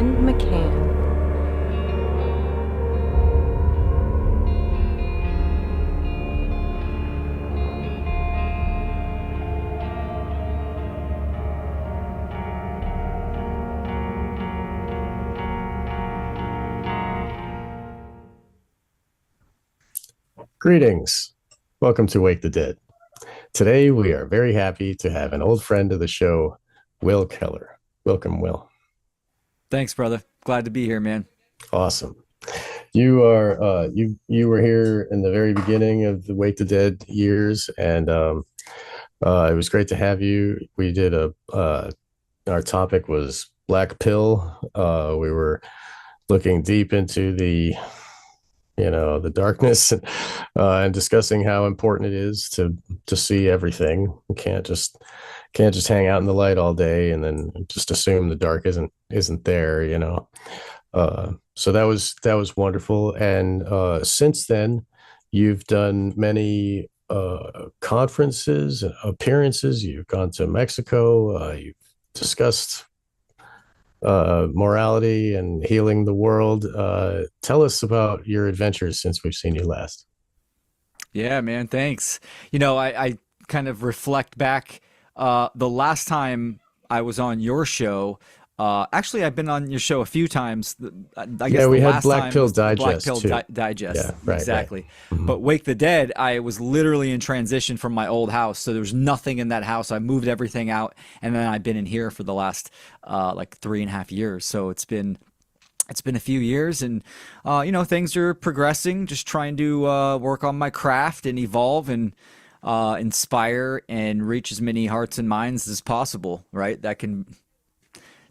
and McCann. Greetings. Welcome to Wake the Dead. Today, we are very happy to have an old friend of the show, Will Keller. Welcome, Will. Thanks, brother. Glad to be here, man. Awesome. You were here in the very beginning of the Wake the Dead years, and it was great to have you. We did our topic was Black Pill. We were looking deep into the darkness, and discussing how important it is to see everything. You can't just hang out in the light all day and then just assume the dark isn't there. So that was wonderful. And since then, you've done many conferences, appearances. You've gone to Mexico. You've discussed morality and healing the world. Tell us about your adventures since we've seen you last. Yeah, man. Thanks. I kind of reflect back. The last time I was on your show, actually, I've been on your show a few times. I guess Yeah, the we had last Black time Pill was the Black Digest Pill too. Digest. Yeah, right. Exactly. Mhm. But Wake the Dead, I was literally in transition from my old house. So there was nothing in that house. I moved everything out. And then I've been in here for the last like 3.5 years. So it's been a few years, and things are progressing, just trying to work on my craft and evolve and inspire and reach as many hearts and minds as possible, right?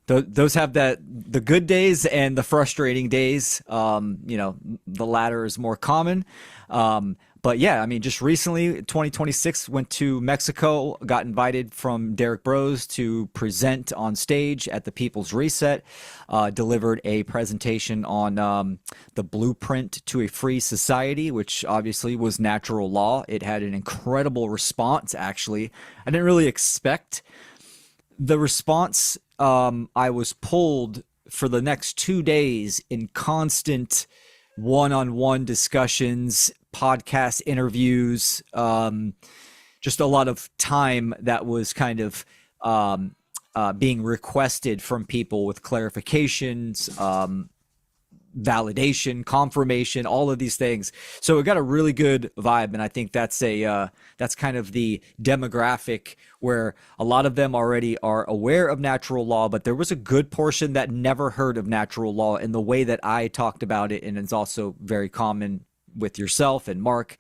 Those have the good days and the frustrating days. The latter is more common. But yeah, I mean, just recently, 2026, went to Mexico, got invited from Derek Bros to present on stage at the People's Reset, delivered a presentation on the blueprint to a free society, which obviously was natural law. It had an incredible response, actually. I didn't really expect the response. I was pulled for the next 2 days in constant one-on-one discussions, podcast interviews, just a lot of time that was kind of being requested from people with clarifications, validation, confirmation, all of these things. So it got a really good vibe, and I think that's kind of the demographic where a lot of them already are aware of natural law, but there was a good portion that never heard of natural law in the way that I talked about it, and it's also very common with yourself and Mark.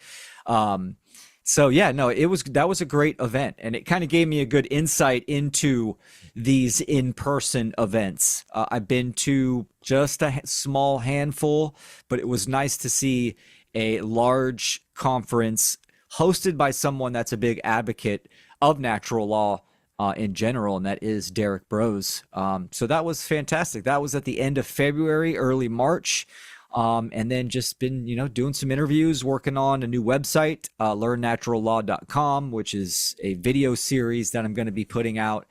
So yeah, no, that was a great event, and it kind of gave me a good insight into these in-person events. I've been to just a small handful, but it was nice to see a large conference hosted by someone that's a big advocate of natural law in general, and that is Derek Bros. So that was fantastic. That was at the end of February, early March. And then just been, doing some interviews, working on a new website, learnnaturallaw.com, which is a video series that I'm going to be putting out.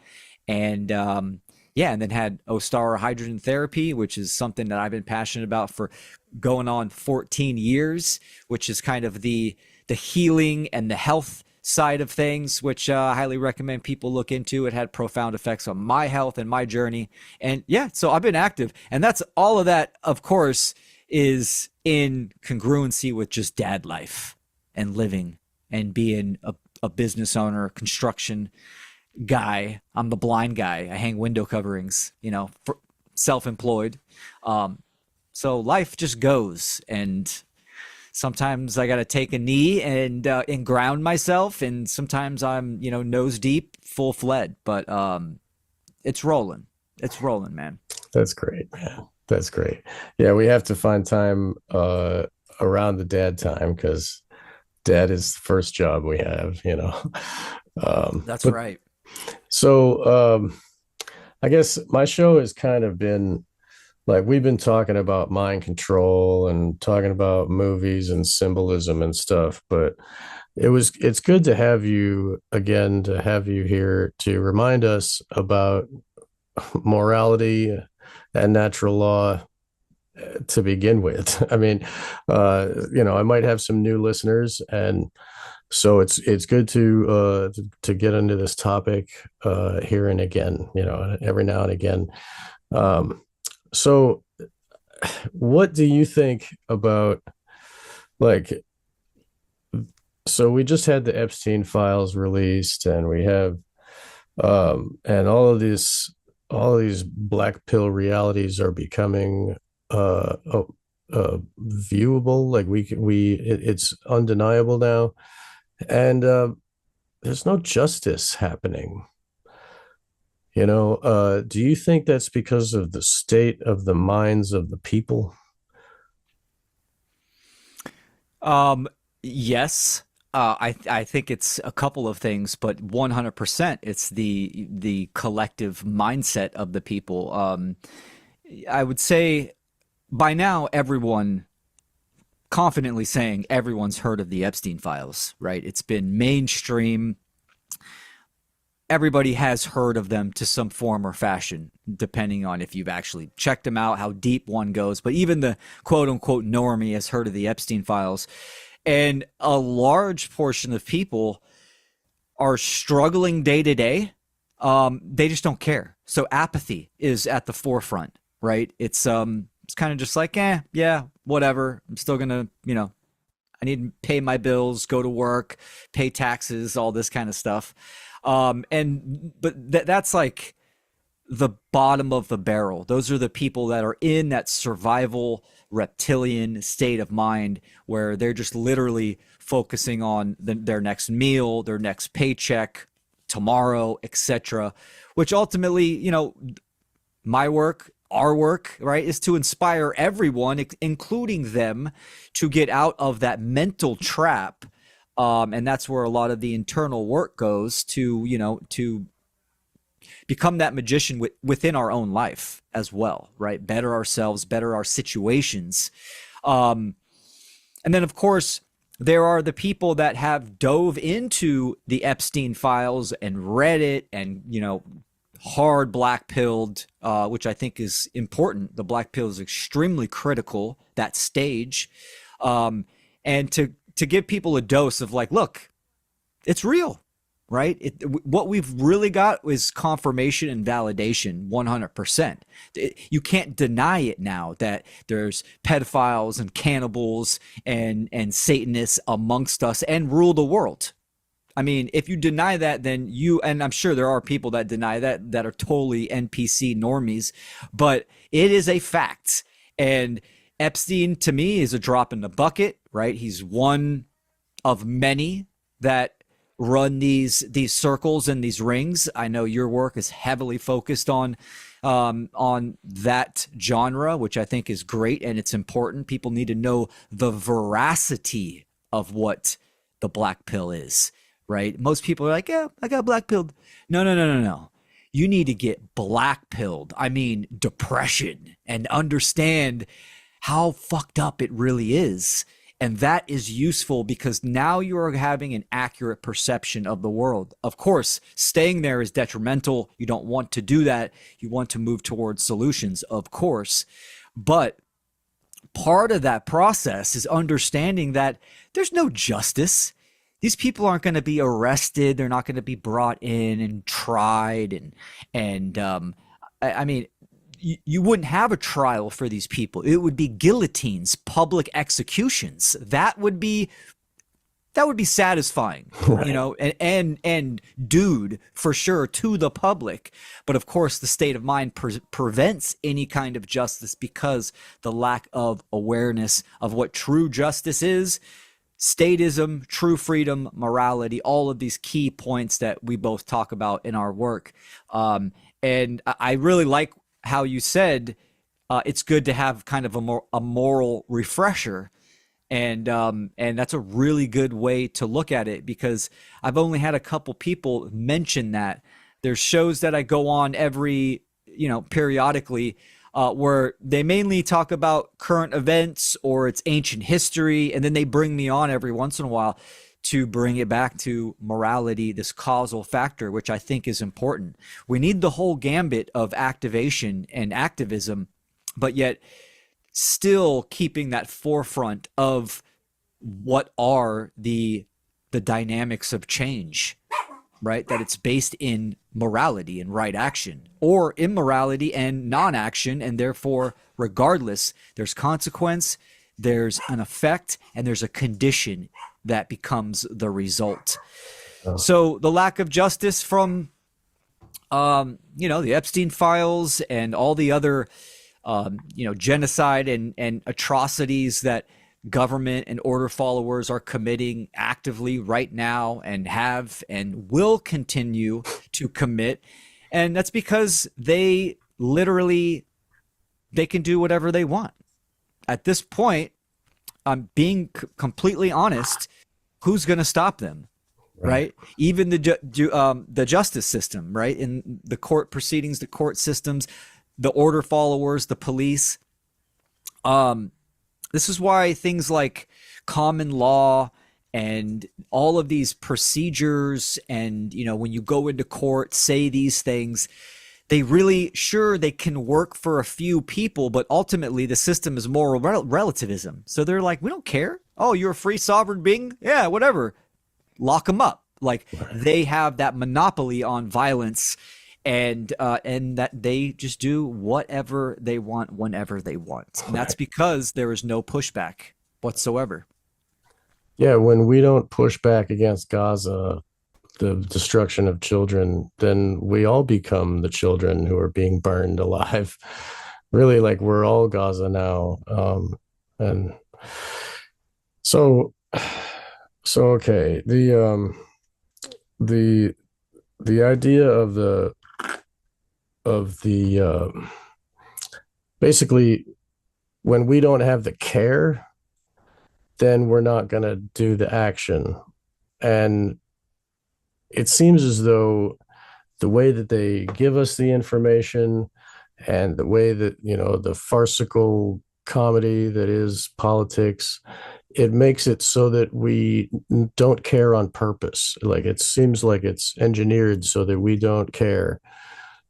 And yeah, and then had Ostar hydrogen therapy, which is something that I've been passionate about for going on 14 years, which is kind of the healing and the health side of things, which I highly recommend people look into. It had profound effects on my health and my journey. And yeah, so I've been active. And that's all of that, of course, is in congruency with just dad life and living and being a business owner, construction guy. I'm the blind guy. I hang window coverings, self-employed. So life just goes, and sometimes I got to take a knee and ground myself, and sometimes I'm nose deep, full fled. But it's rolling. It's rolling, man. That's great, man. That's great. Yeah, we have to find time around the dad time, because dad is the first job we have. That's But right. so I guess my show has kind of been like, we've been talking about mind control and talking about movies and symbolism and stuff, but it's good to have you again, to have you here to remind us about morality, and natural law to begin with. I mean, I might have some new listeners, and so it's good to get into this topic here and again, every now and again. Um, so, what do you think about, like, so we just had the Epstein files released, and we have and all of these black pill realities are becoming viewable. Like it's undeniable now, and there's no justice happening. Do you think that's because of the state of the minds of the people? Um, yes. I think it's a couple of things, but 100% it's the collective mindset of the people. I would say by now everyone confidently saying everyone's heard of the Epstein files, right? It's been mainstream. Everybody has heard of them to some form or fashion, depending on if you've actually checked them out, how deep one goes. But even the quote unquote normie has heard of the Epstein files. And a large portion of people are struggling day to day. They just don't care. So apathy is at the forefront, right? It's kind of just like, yeah, whatever. I'm still gonna, I need to pay my bills, go to work, pay taxes, all this kind of stuff. That's like the bottom of the barrel. Those are the people that are in that survival reptilian state of mind where they're just literally focusing on their next meal, their next paycheck, tomorrow, etc. Which ultimately, my work, our work, right, is to inspire everyone, including them, to get out of that mental trap. And that's where a lot of the internal work goes to become that magician within our own life as well, right? Better ourselves, better our situations. And then, of course, there are the people that have dove into the Epstein files and read it and, hard black pilled, which I think is important. The black pill is extremely critical, that stage. And to give people a dose of like, look, it's real, right? What we've really got is confirmation and validation 100%. You can't deny it now that there's pedophiles and cannibals and Satanists amongst us and rule the world. I mean, if you deny that, then and I'm sure there are people that deny that are totally NPC normies, but it is a fact. And Epstein, to me, is a drop in the bucket, right? He's one of many that run these circles and these rings. I know your work is heavily focused on that genre, which I think is great and it's important. People need to know the veracity of what the black pill is, right? Most people are like, yeah, I got black pilled. No. You need to get black pilled. I mean, depression, and understand how fucked up it really is. And that is useful because now you are having an accurate perception of the world. Of course, staying there is detrimental. You don't want to do that. You want to move towards solutions, of course. But part of that process is understanding that there's no justice. These people aren't going to be arrested. They're not going to be brought in and tried. I mean, you wouldn't have a trial for these people. It would be guillotines, public executions. That would be satisfying, Right. and dude, for sure, to the public. But of course, the state of mind prevents any kind of justice because the lack of awareness of what true justice is. Statism, true freedom, morality, all of these key points that we both talk about in our work. And I really like how you said it's good to have kind of a moral refresher. And that's a really good way to look at it because I've only had a couple people mention that. There's shows that I go on every, periodically where they mainly talk about current events or it's ancient history. And then they bring me on every once in a while to bring it back to morality, this causal factor, which I think is important. We need the whole gambit of activation and activism but yet still keeping that forefront of what are the dynamics of change, right? That it's based in morality and right action, or immorality and non-action, and therefore, regardless, there's consequence, there's an effect, and there's a condition that becomes the result. Uh, So the lack of justice from the Epstein files and all the other genocide and atrocities that government and order followers are committing actively right now and have and will continue to commit. And that's because they can do whatever they want. At this point, I'm being completely honest, who's going to stop them? right. Right? Even the justice system, right? In the court proceedings, the court systems, the order followers, the police. This is why things like common law and all of these procedures, and when you go into court, say these things, they really, sure, they can work for a few people, but ultimately the system is moral relativism. So they're like, we don't care. Oh, you're a free sovereign being? Yeah, whatever. Lock them up. Like, they have that monopoly on violence, and that they just do whatever they want whenever they want. And that's because there is no pushback whatsoever. Yeah, when we don't push back against Gaza, the destruction of children, then we all become the children who are being burned alive. Really, like we're all Gaza now. And so, so okay, the the idea of the basically when we don't have the care, then we're not going to do the action. And it seems as though the way that they give us the information and the way that, the farcical comedy that is politics, it makes it so that we don't care on purpose. Like it seems like it's engineered so that we don't care.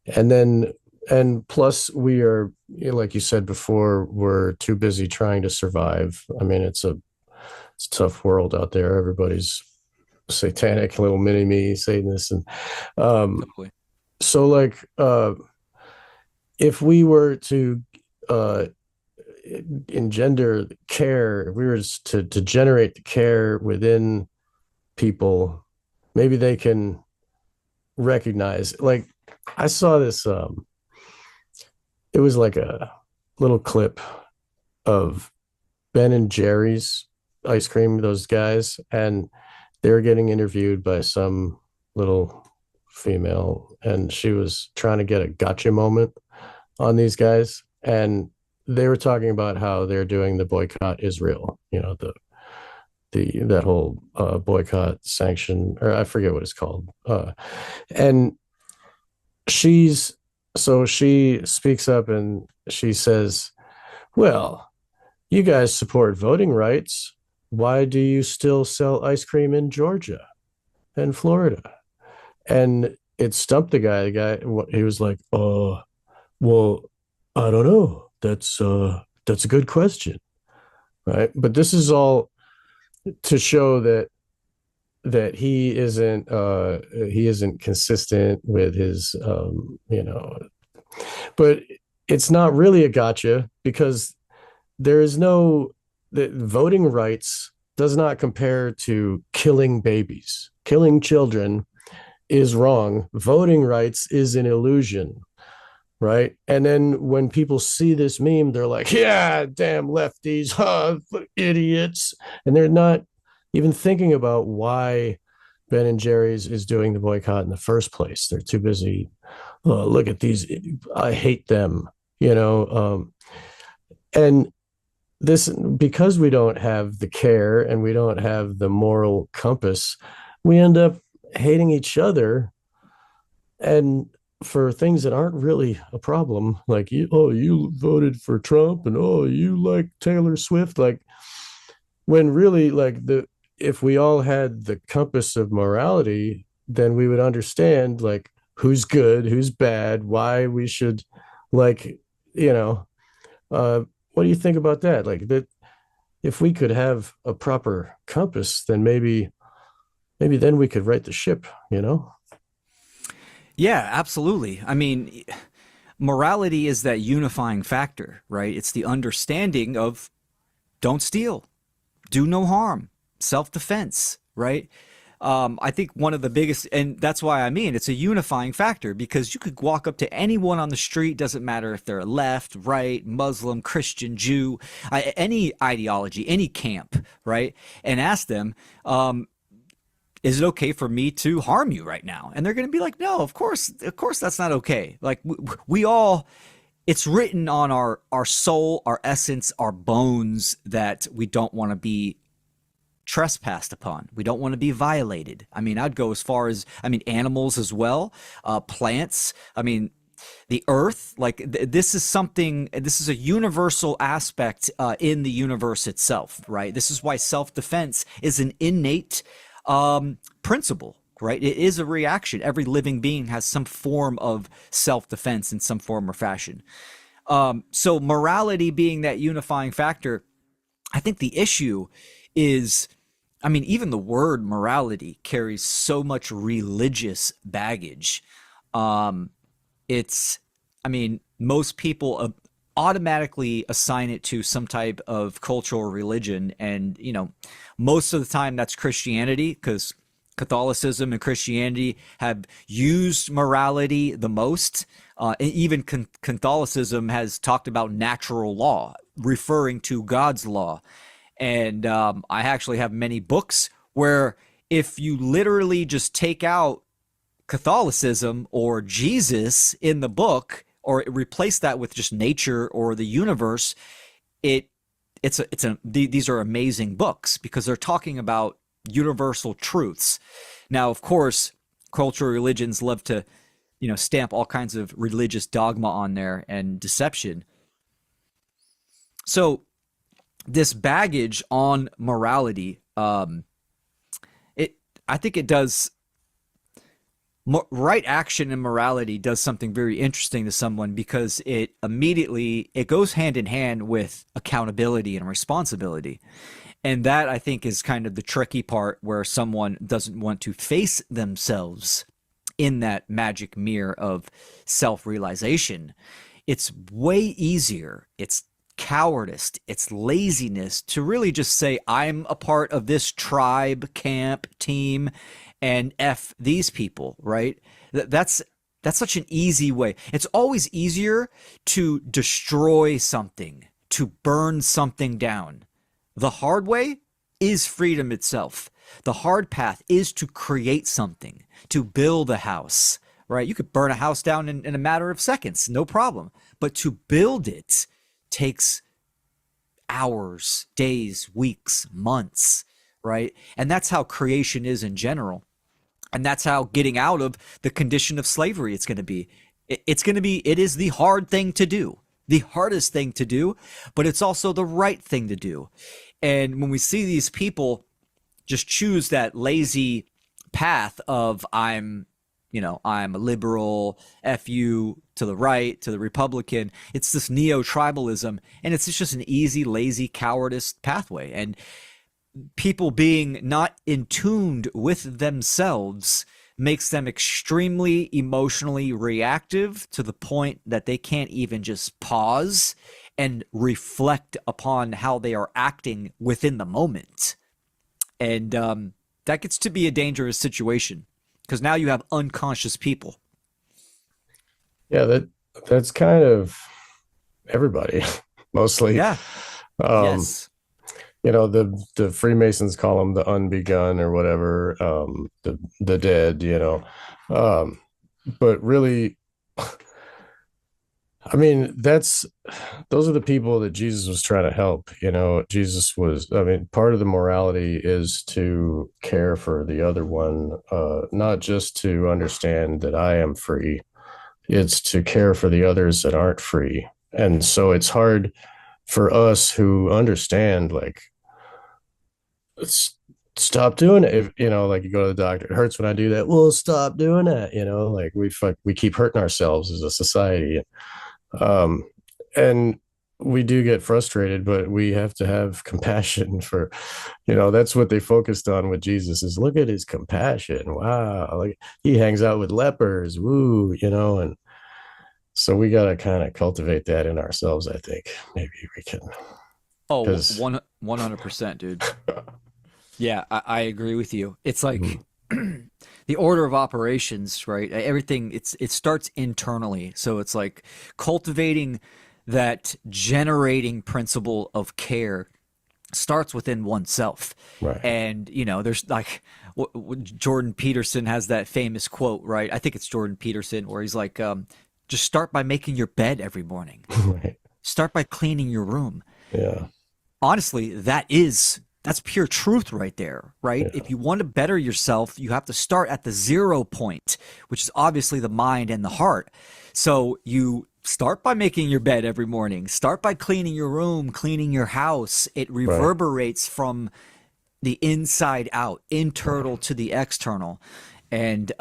And then, and plus, we are, like you said before, we're too busy trying to survive. I mean, it's a tough world out there. Everybody's satanic little mini me Satanist, and um, Totally. so like if we were to uh, engender care, if we were to generate the care within people, maybe they can recognize. Like I saw this. It was like a little clip of Ben and Jerry's ice cream, those guys, and they were getting interviewed by some little female, and she was trying to get a gotcha moment on these guys, and they were talking about how they're doing the boycott Israel, the that whole boycott sanction, or I forget what it's called, and she's so she speaks up and she says, well, you guys support voting rights. Why do you still sell ice cream in Georgia and Florida? And it stumped the guy. The guy, he was like, "Oh, well, I don't know. That's a good question, right?" But this is all to show that he isn't consistent with his but it's not really a gotcha because there is no the voting rights does not compare to killing babies. Killing children is wrong. Voting rights is an illusion, right? And then when people see this meme, they're like, "Yeah, damn lefties, huh, idiots," and they're not even thinking about why Ben and Jerry's is doing the boycott in the first place. They're too busy. Oh, look at these! I hate them, and this because we don't have the care and we don't have the moral compass, we end up hating each other and for things that aren't really a problem, like you voted for Trump, and you like Taylor Swift, like when really like the if we all had the compass of morality, then we would understand like who's good, who's bad, why we should like you know Uh, what do you think about that? Like that, if we could have a proper compass, then maybe then we could right the ship, you know? Yeah, absolutely. I mean, morality is that unifying factor, right? It's the understanding of don't steal, do no harm, self defense, right? I think one of the biggest, and that's why I mean it's a unifying factor because you could walk up to anyone on the street, doesn't matter if they're left, right, Muslim, Christian, Jew, any ideology, any camp, right, and ask them, is it okay for me to harm you right now? And they're going to be like, no, of course, that's not okay. Like we all, it's written on our soul, our essence, our bones that we don't want to be trespassed upon. We don't want to be violated. I mean, I'd go as far as, I mean, animals as well, plants. I mean, the earth, like this is something, this is a universal aspect in the universe itself, right? This is why self-defense is an innate principle, right? It is a reaction. Every living being has some form of self-defense in some form or fashion. So morality being that unifying factor, I think the issue is, I mean, even the word morality carries so much religious baggage. Um, it's, I mean, most people automatically assign it to some type of cultural religion. And, you know, most of the time that's Christianity because Catholicism and Christianity have used morality the most. Even Catholicism has talked about natural law, referring to God's law. And I actually have many books where if you literally just take out Catholicism or Jesus in the book or replace that with just nature or the universe, it these are amazing books because they're talking about universal truths. Now, of course, cultural religions love to, you know, stamp all kinds of religious dogma on there and deception. So this baggage on morality, it I think it does right action and morality does something very interesting to someone because it goes hand in hand with accountability and responsibility. And that I think is kind of the tricky part where someone doesn't want to face themselves in that magic mirror of self-realization. It's way easier. It's cowardice, it's laziness to really just say, I'm a part of this tribe, camp, team, and F these people, right? That's such an easy way. It's always easier to destroy something, to burn something down. The hard way is freedom itself. The hard path is to create something, to build a house, right? You could burn a house down in a matter of seconds, no problem. But to build it takes hours, days, weeks, months, right? And that's how creation is in general. And that's how getting out of the condition of slavery it's going to be. It is the hard thing to do, the hardest thing to do, but it's also the right thing to do. And when we see these people just choose that lazy path of I'm a liberal, F you to the right, to the Republican. It's this neo-tribalism, and it's just an easy, lazy, cowardice pathway. And people being not in tuned with themselves makes them extremely emotionally reactive to the point that they can't even just pause and reflect upon how they are acting within the moment. And that gets to be a dangerous situation because now you have unconscious people. Yeah, that's kind of everybody, mostly. Yeah. Um, Yes. the Freemasons call them the unbegun or whatever, the dead, Um, but really, I mean, those are the people that Jesus was trying to help. I mean, part of the morality is to care for the other one, not just to understand that I am free, it's to care for the others that aren't free. And so it's hard for us who understand, like, stop doing it. If like you go to the doctor, it hurts when I do that. Well, stop doing that. Like we keep hurting ourselves as a society. Um, and we do get frustrated, but we have to have compassion for, that's what they focused on with Jesus is look at his compassion. Wow. Like he hangs out with lepers. Woo, and so we got to kind of cultivate that in ourselves. I think maybe we can, Oh, because 100%, dude. Yeah, I agree with you. It's like the order of operations, right? Everything it starts internally. So it's like cultivating that generating principle of care starts within oneself. right. And, there's like Jordan Peterson has that famous quote, right? I think it's Jordan Peterson where he's like, just start by making your bed every morning. Right. Start by cleaning your room. Yeah. Honestly, that's pure truth right there, right? Yeah. If you want to better yourself, you have to start at the 0 point, which is obviously the mind and the heart. So you start by making your bed every morning, start by cleaning your room, cleaning your house. It Right. reverberates from the inside out, internal to the external. And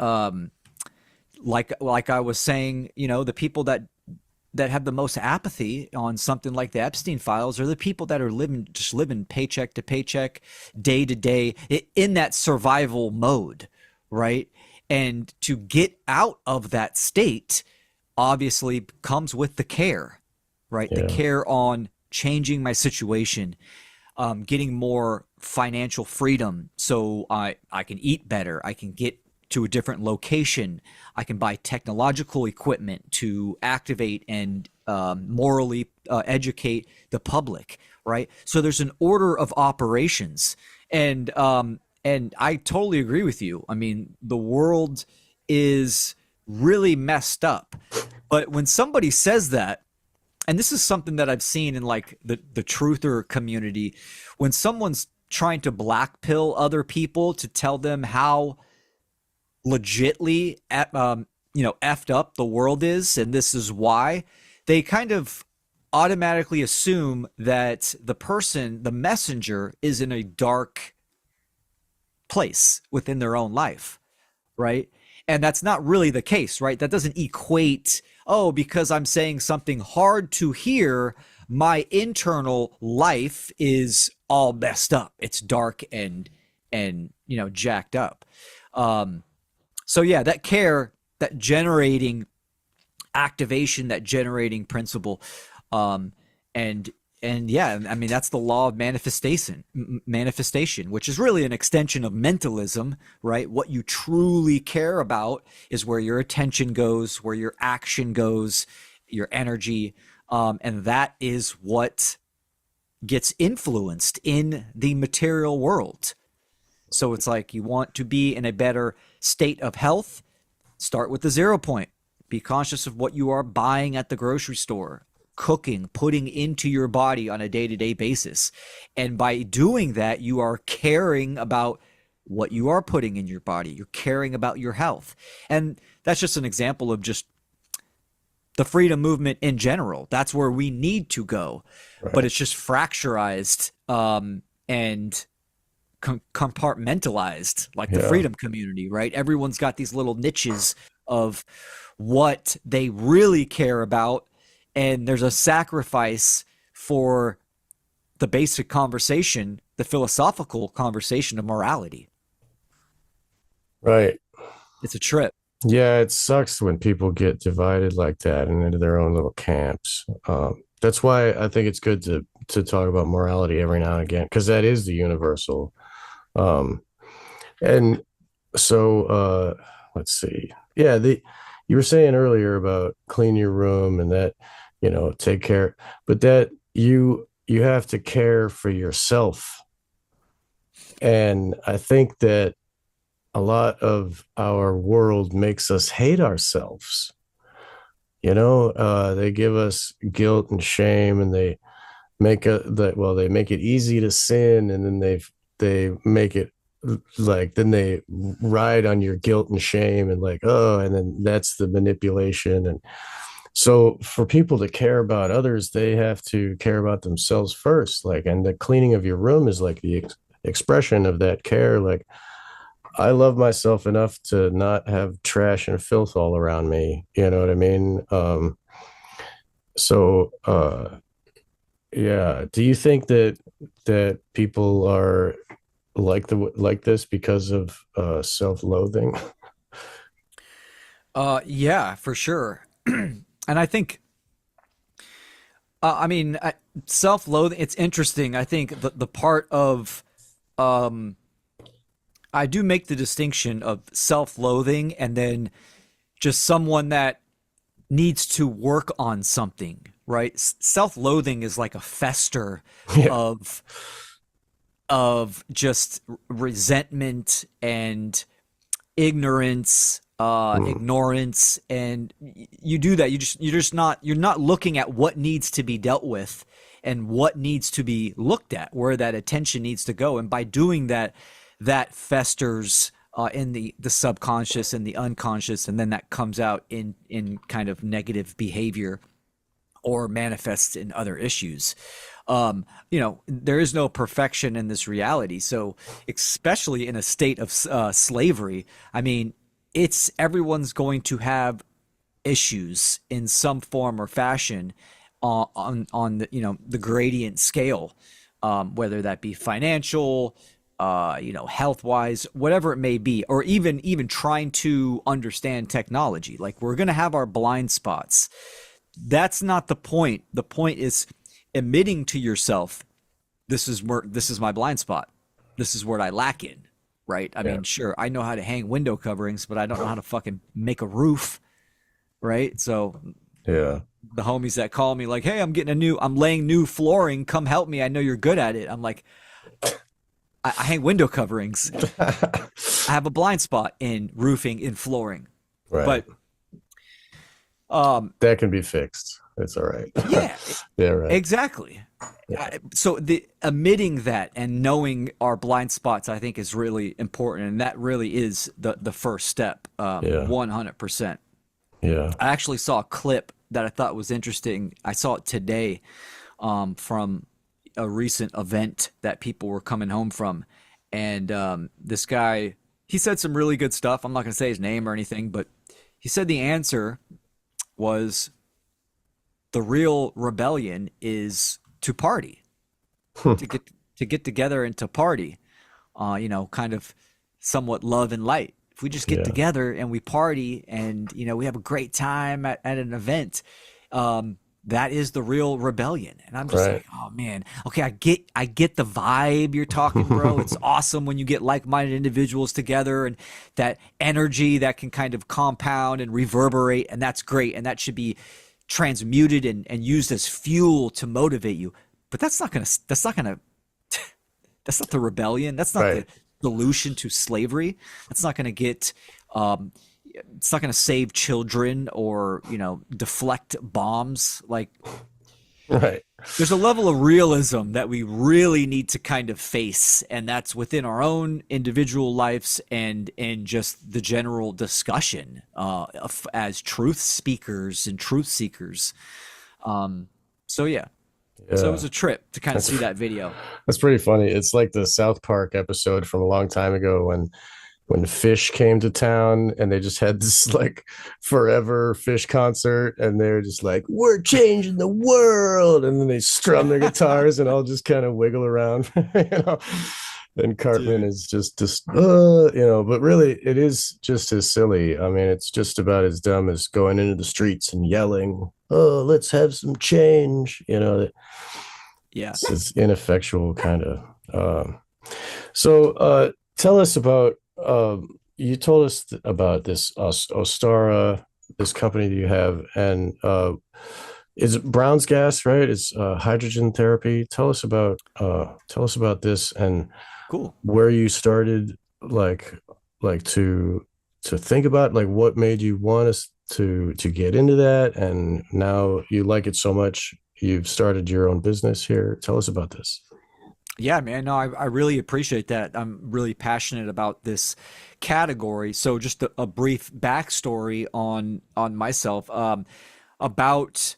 like I was saying, the people that have the most apathy on something like the Epstein files are the people that are living paycheck to paycheck, day to day, in that survival mode, right? And to get out of that state obviously comes with the care, right? The Yeah. care on changing my situation, getting more financial freedom so I can eat better, I can get to a different location, I can buy technological equipment to activate and morally educate the public, right? So there's an order of operations, and I totally agree with you. I mean, the world is really messed up, but when somebody says that, and this is something that I've seen in like the truther community, when someone's trying to black pill other people to tell them how legitly effed up the world is and this is why, they kind of automatically assume that the messenger is in a dark place within their own life, right? And that's not really the case, right? That doesn't equate, oh, because I'm saying something hard to hear, my internal life is all messed up. It's dark and jacked up. So yeah, that care, that generating activation, that generating principle, um, and and yeah, I mean that's the law of manifestation, which is really an extension of mentalism, right? What you truly care about is where your attention goes, where your action goes, your energy, and that is what gets influenced in the material world. So it's like you want to be in a better state of health, start with the 0 point. Be conscious of what you are buying at the grocery store, cooking, putting into your body on a day to day basis. And by doing that, you are caring about what you are putting in your body. You're caring about your health. And that's just an example of just the freedom movement in general. That's where we need to go. But Right. it's just fracturized and compartmentalized like the Yeah. freedom community, right? Everyone's got these little niches of what they really care about, and there's a sacrifice for the basic conversation, the philosophical conversation of morality. Right. It's a trip. Yeah, it sucks when people get divided like that and into their own little camps. That's why I think it's good to talk about morality every now and again, because that is the universal. Um, and so let's see. Yeah, the you were saying earlier about clean your room and that, take care, but that you have to care for yourself. And I think that a lot of our world makes us hate ourselves. They give us guilt and shame, and they they make it easy to sin, and then they make it like then they ride on your guilt and shame, and like, oh, and then that's the manipulation. And so for people to care about others, they have to care about themselves first. Like, and the cleaning of your room is like the expression of that care. Like, I love myself enough to not have trash and filth all around me. You know what I mean? So Yeah. Do you think that people are like this because of self-loathing? Yeah, for sure. And I think, I mean, self-loathing. It's interesting. I think the part of, um, I do make the distinction of self-loathing and then just someone that needs to work on something, right? Self-loathing is like a fester Yeah. of just resentment and ignorance, Mm. ignorance, and you do that. You're not looking at what needs to be dealt with and what needs to be looked at, where that attention needs to go, and by doing that, that festers in the subconscious and the unconscious, and then that comes out in kind of negative behavior or manifests in other issues. There is no perfection in this reality. So, especially in a state of slavery, I mean, it's everyone's going to have issues in some form or fashion on the the gradient scale, whether that be financial, health wise, whatever it may be, or even trying to understand technology. Like we're gonna have our blind spots. That's not the point. The point is admitting to yourself, this is my blind spot. This is what I lack in, right? I Yeah. mean, sure, I know how to hang window coverings, but I don't know how to fucking make a roof, right? So Yeah. the homies that call me like, "Hey, I'm laying new flooring. Come help me. I know you're good at it." I'm like, I hang window coverings. I have a blind spot in roofing, in flooring, Right. but um, That can be fixed. It's all right. yeah, Yeah, right. exactly. Yeah. So the admitting that and knowing our blind spots, I think, is really important, and that really is the first step. Yeah. 100%. Yeah. I actually saw a clip that I thought was interesting. I saw it today, from a recent event that people were coming home from, and this guy, he said some really good stuff. I'm not going to say his name or anything, but he said the answer was the real rebellion is to party, to get together and to party. Kind of somewhat love and light. If we just get Yeah. together and we party and we have a great time at an event, that is the real rebellion. And I'm just Right. like, oh man, okay, I get the vibe you're talking, bro. It's awesome when you get like-minded individuals together and that energy that can kind of compound and reverberate, and that's great, and that should be transmuted and used as fuel to motivate you. But that's not the rebellion. That's not the Right. solution to slavery. That's not going to get. It's not going to save children or deflect bombs. Like Right. there's a level of realism that we really need to kind of face, and that's within our own individual lives and just the general discussion as truth speakers and truth seekers. So yeah, so it Yeah. was a trip to kind of That's see that video. that's pretty funny. It's like the South Park episode from a long time ago when Fish came to town and they just had this like forever Fish concert and they're just like, we're changing the world. And then they strum their guitars and all just kind of wiggle around, you know. And Cartman Dude. is just but really it is just as silly. I mean, it's just about as dumb as going into the streets and yelling, oh, let's have some change. Yeah. It's ineffectual kind of. So tell us about you told us about this Ostara, this company that you have, and is it Brown's gas, right? It's hydrogen therapy. Tell us about this and Cool. where you started, like to think about like what made you want us to get into that, and now you like it so much you've started your own business here. Tell us about this. Yeah, man. No, I really appreciate that. I'm really passionate about this category. So just a brief backstory on myself. About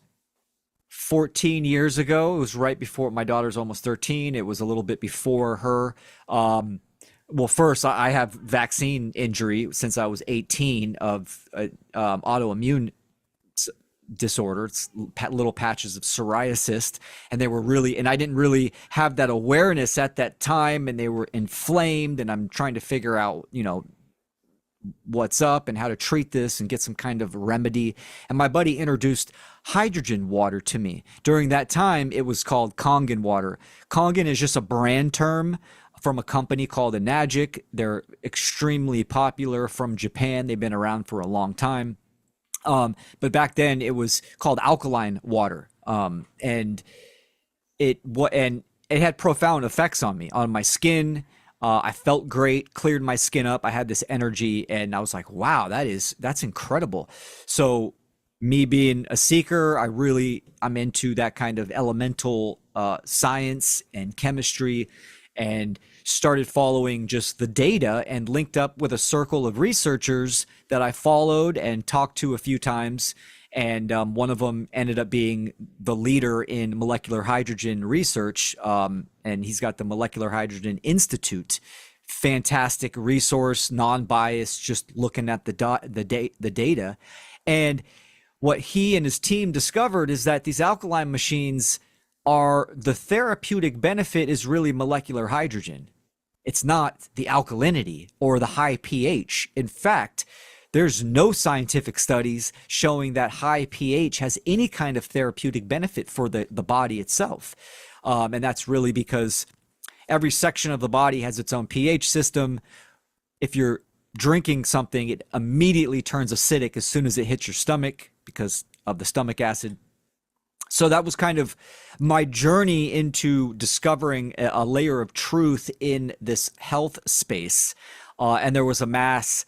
14 years ago, it was right before my daughter's almost 13. It was a little bit before her. Well, first, I have vaccine injury since I was 18 of autoimmune disorder. It's little patches of psoriasis, and they were really, and I didn't really have that awareness at that time, and they were inflamed, and I'm trying to figure out, what's up and how to treat this and get some kind of remedy. And my buddy introduced hydrogen water to me. During that time, it was called Kangen water. Kangen is just a brand term from a company called Enagic. They're extremely popular from Japan. They've been around for a long time. But back then it was called alkaline water. And it had profound effects on me, on my skin. I felt great, cleared my skin up. I had this energy, and I was like, wow, that's incredible. So me being a seeker, I'm into that kind of elemental science and chemistry, and started following just the data and linked up with a circle of researchers that I followed and talked to a few times. And one of them ended up being the leader in molecular hydrogen research. And he's got the Molecular Hydrogen Institute. Fantastic resource, non-biased, just looking at the data. And what he and his team discovered is that these alkaline machines the therapeutic benefit is really molecular hydrogen. It's not the alkalinity or the high pH. In fact, there's no scientific studies showing that high pH has any kind of therapeutic benefit for the body itself. And that's really because every section of the body has its own pH system. If you're drinking something, it immediately turns acidic as soon as it hits your stomach because of the stomach acid. So that was kind of my journey into discovering a layer of truth in this health space. And there was a mass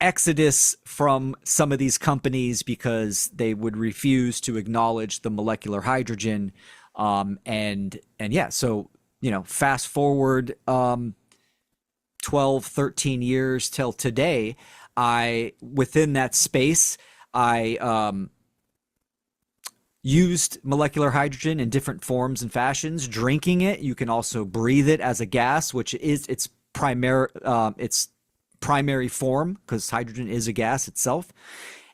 exodus from some of these companies because they would refuse to acknowledge the molecular hydrogen. And yeah, so, fast forward 12, 13 years till today, within that space, I used molecular hydrogen in different forms and fashions. Drinking it, you can also breathe it as a gas, which is its primary form, because hydrogen is a gas itself,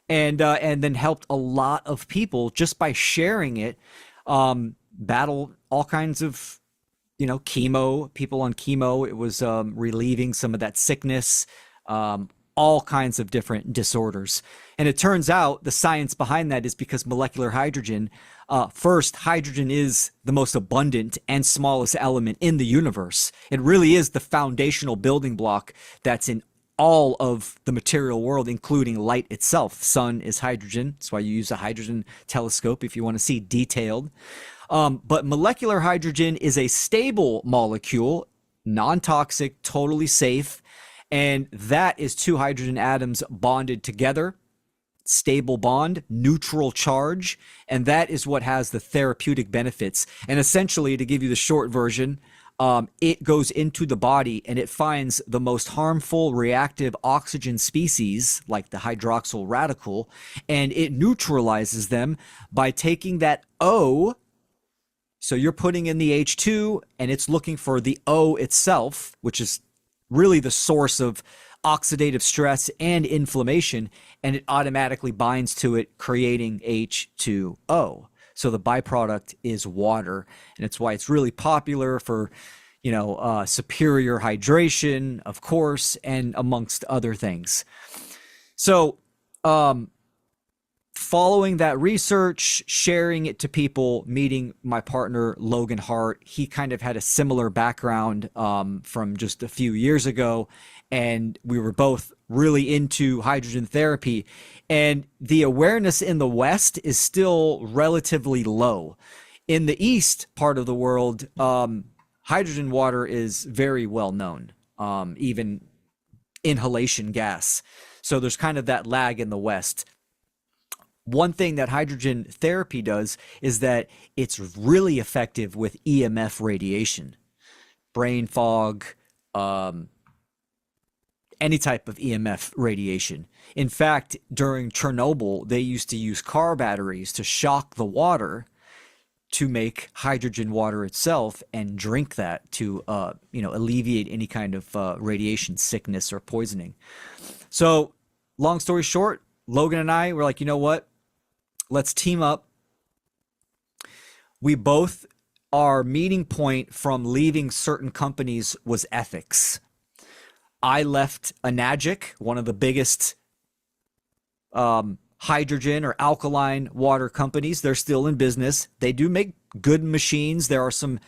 and then helped a lot of people just by sharing it. Battle all kinds of chemo. People on chemo, it was relieving some of that sickness. All kinds of different disorders. And it turns out the science behind that is because molecular hydrogen, first, hydrogen is the most abundant and smallest element in the universe. It really is the foundational building block that's in all of the material world, including light itself. Sun is hydrogen. That's why you use a hydrogen telescope if you want to see detailed. But molecular hydrogen is a stable molecule, non-toxic, totally safe. And that is two hydrogen atoms bonded together, stable bond, neutral charge. And that is what has the therapeutic benefits. And essentially, to give you the short version, it goes into the body and it finds the most harmful reactive oxygen species, like the hydroxyl radical, and it neutralizes them by taking that O. So you're putting in the H2 and it's looking for the O itself, which is really the source of oxidative stress and inflammation, and it automatically binds to it, creating H2O. So the byproduct is water, and it's why it's really popular for, superior hydration, of course, and amongst other things. So, following that research, sharing it to people, meeting my partner, Logan Hart, he kind of had a similar background from just a few years ago. And we were both really into hydrogen therapy. And the awareness in the West is still relatively low. In the East part of the world, hydrogen water is very well known, even inhalation gas. So there's kind of that lag in the West. One thing that hydrogen therapy does is that it's really effective with EMF radiation, brain fog, any type of EMF radiation. In fact, during Chernobyl, they used to use car batteries to shock the water to make hydrogen water itself and drink that to, alleviate any kind of radiation sickness or poisoning. So long story short, Logan and I were like, you know what? let's team up. We both, our meeting point from leaving certain companies was ethics. I left Enagic, one of the biggest hydrogen or alkaline water companies. They're still in business. They do make good machines. There are some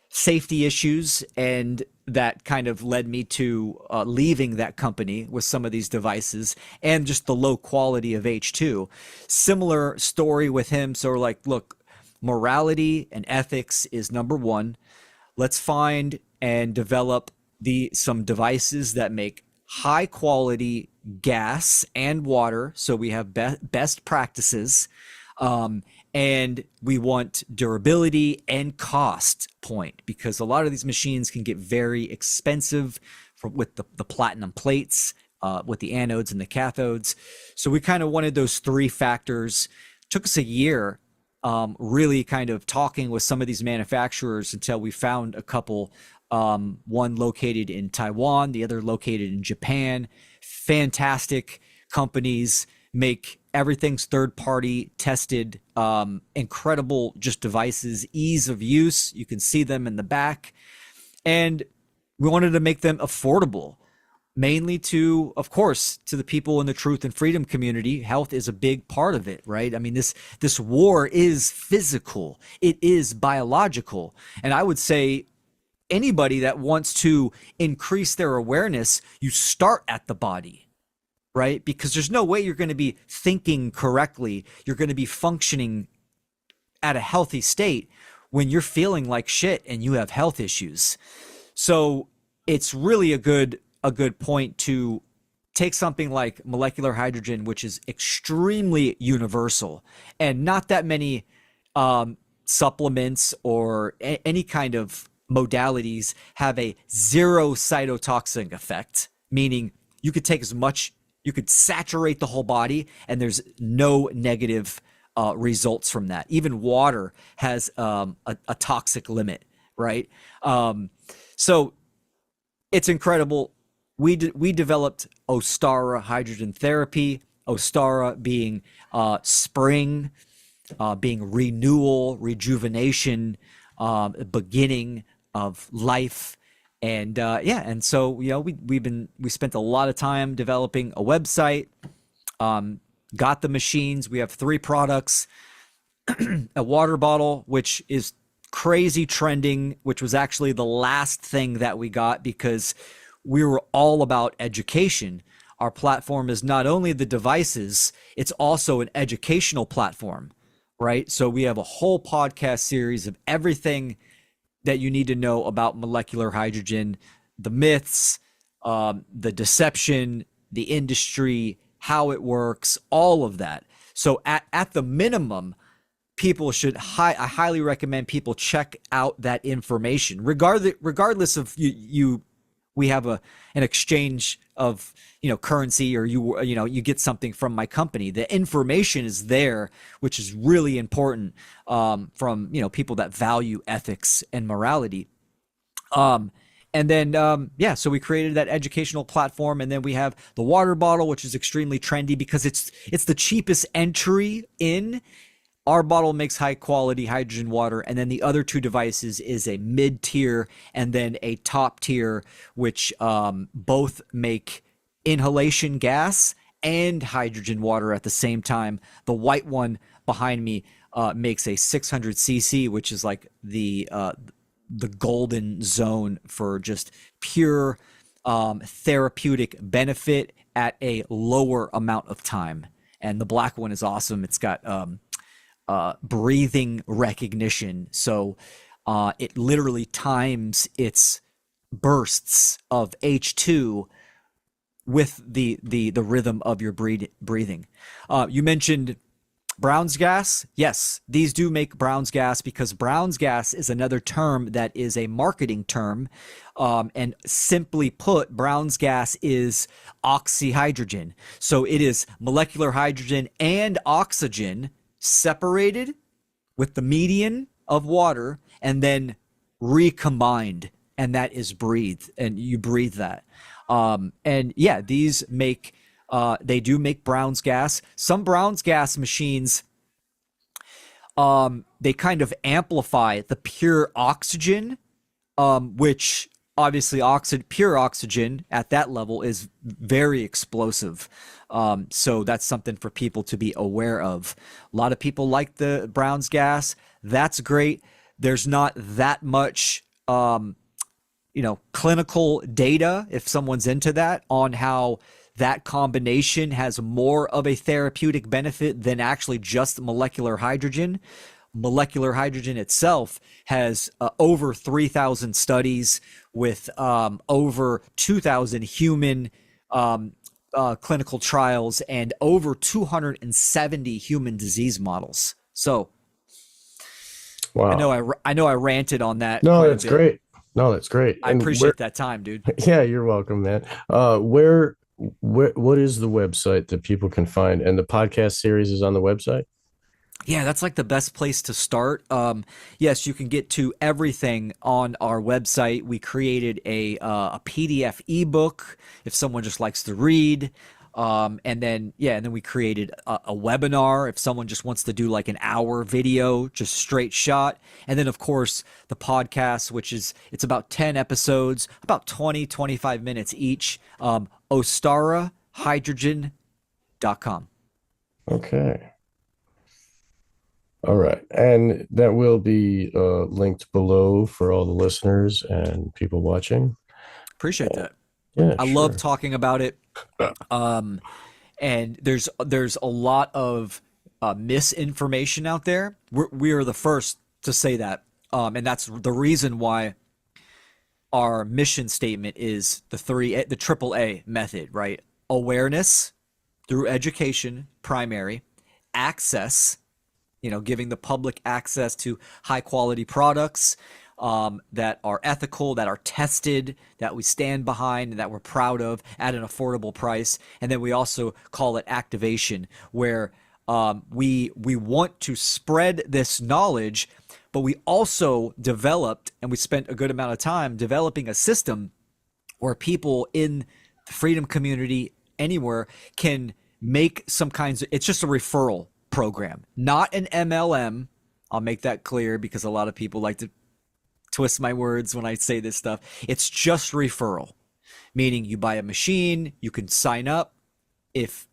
safety issues, and that kind of led me to leaving that company with some of these devices and just the low quality of H2. Similar story with him. So we're like, look, morality and ethics is number one. Let's find and develop some devices that make high quality gas and water. So we have best practices. And we want durability and cost point, because a lot of these machines can get very expensive with the platinum plates, with the anodes and the cathodes. So we kind of wanted those three factors. Took us a year, really kind of talking with some of these manufacturers until we found a couple, one located in Taiwan, the other located in Japan. Fantastic companies, make everything's third party tested, incredible just devices, ease of use. You can see them in the back. And we wanted to make them affordable, mainly to, of course, to the people in the truth and freedom community. Health is a big part of it, right? I mean, this war is physical. It is biological. And I would say anybody that wants to increase their awareness, you start at the body, right? Because there's no way you're going to be thinking correctly. You're going to be functioning at a healthy state when you're feeling like shit and you have health issues. So it's really a good point to take something like molecular hydrogen, which is extremely universal, and not that many supplements or any kind of modalities have a zero cytotoxic effect, meaning you could take as much, you could saturate the whole body and there's no negative results from that. Even water has a toxic limit, right? So it's incredible. We developed Ostara hydrogen therapy, Ostara being spring, being renewal, rejuvenation, beginning of life. And and so we spent a lot of time developing a website, got the machines. We have 3 products, a water bottle, which is crazy trending, which was actually the last thing that we got because we were all about education. Our platform is not only the devices, it's also an educational platform, right? So we have a whole podcast series of everything that you need to know about molecular hydrogen, the myths, the deception, the industry, how it works, all of that. So at the minimum, people should, I highly recommend people check out that information, regardless of we have an exchange of currency, or you get something from my company. The information is there, which is really important, from people that value ethics and morality. And then so we created that educational platform, and then we have the water bottle, which is extremely trendy because it's the cheapest entry in. Our bottle makes high quality hydrogen water, and then the other 2 devices is a mid tier and then a top tier, which both make inhalation gas and hydrogen water at the same time. The white one behind me makes a 600 cc, which is like the golden zone for just pure therapeutic benefit at a lower amount of time. And the black one is awesome. It's got breathing recognition, so it literally times its bursts of H2 with the rhythm of your breathing. You mentioned Brown's gas. Yes, these do make Brown's gas, because Brown's gas is another term that is a marketing term, and simply put, Brown's gas is oxyhydrogen. So it is molecular hydrogen and oxygen separated with the median of water and then recombined, and that is breathed, and you breathe that. And yeah, these make they do make Brown's gas. Some Brown's gas machines they kind of amplify the pure oxygen, which obviously pure oxygen at that level is very explosive. So that's something for people to be aware of. A lot of people like the Brown's gas. That's great. There's not that much, clinical data, if someone's into that, on how that combination has more of a therapeutic benefit than actually just molecular hydrogen. Molecular hydrogen itself has over 3,000 studies with over 2,000 human clinical trials and over 270 human disease models. So Wow. I know I ranted on that No, quite a that's bit. great. No, that's great. I And where, appreciate that time, dude. yeah, you're welcome, man. What is the website that people can find? And the podcast series is on the website? Yeah, that's like the best place to start. Yes, you can get to everything on our website. We created a PDF ebook if someone just likes to read. And then we created a webinar if someone just wants to do like an hour video, just straight shot. And then of course the podcast, which is it's about 10 episodes, about 20-25 minutes each. OstaraHydrogen.com. Okay. All right. And that will be linked below for all the listeners and people watching. Appreciate that. Yeah, I love sure. talking about it. Um, and there's a lot of misinformation out there. We are the first to say that, and that's the reason why our mission statement is the triple A method, right? Awareness through education, primary, access, giving the public access to high quality products that are ethical, that are tested, that we stand behind, and that we're proud of at an affordable price. And then we also call it activation, where we want to spread this knowledge, but we also developed, and we spent a good amount of time developing a system where people in the freedom community anywhere can make some kinds of, it's just a referral program, not an MLM. I'll make that clear because a lot of people like to twist my words when I say this stuff. It's just referral, meaning you buy a machine, you can sign up. If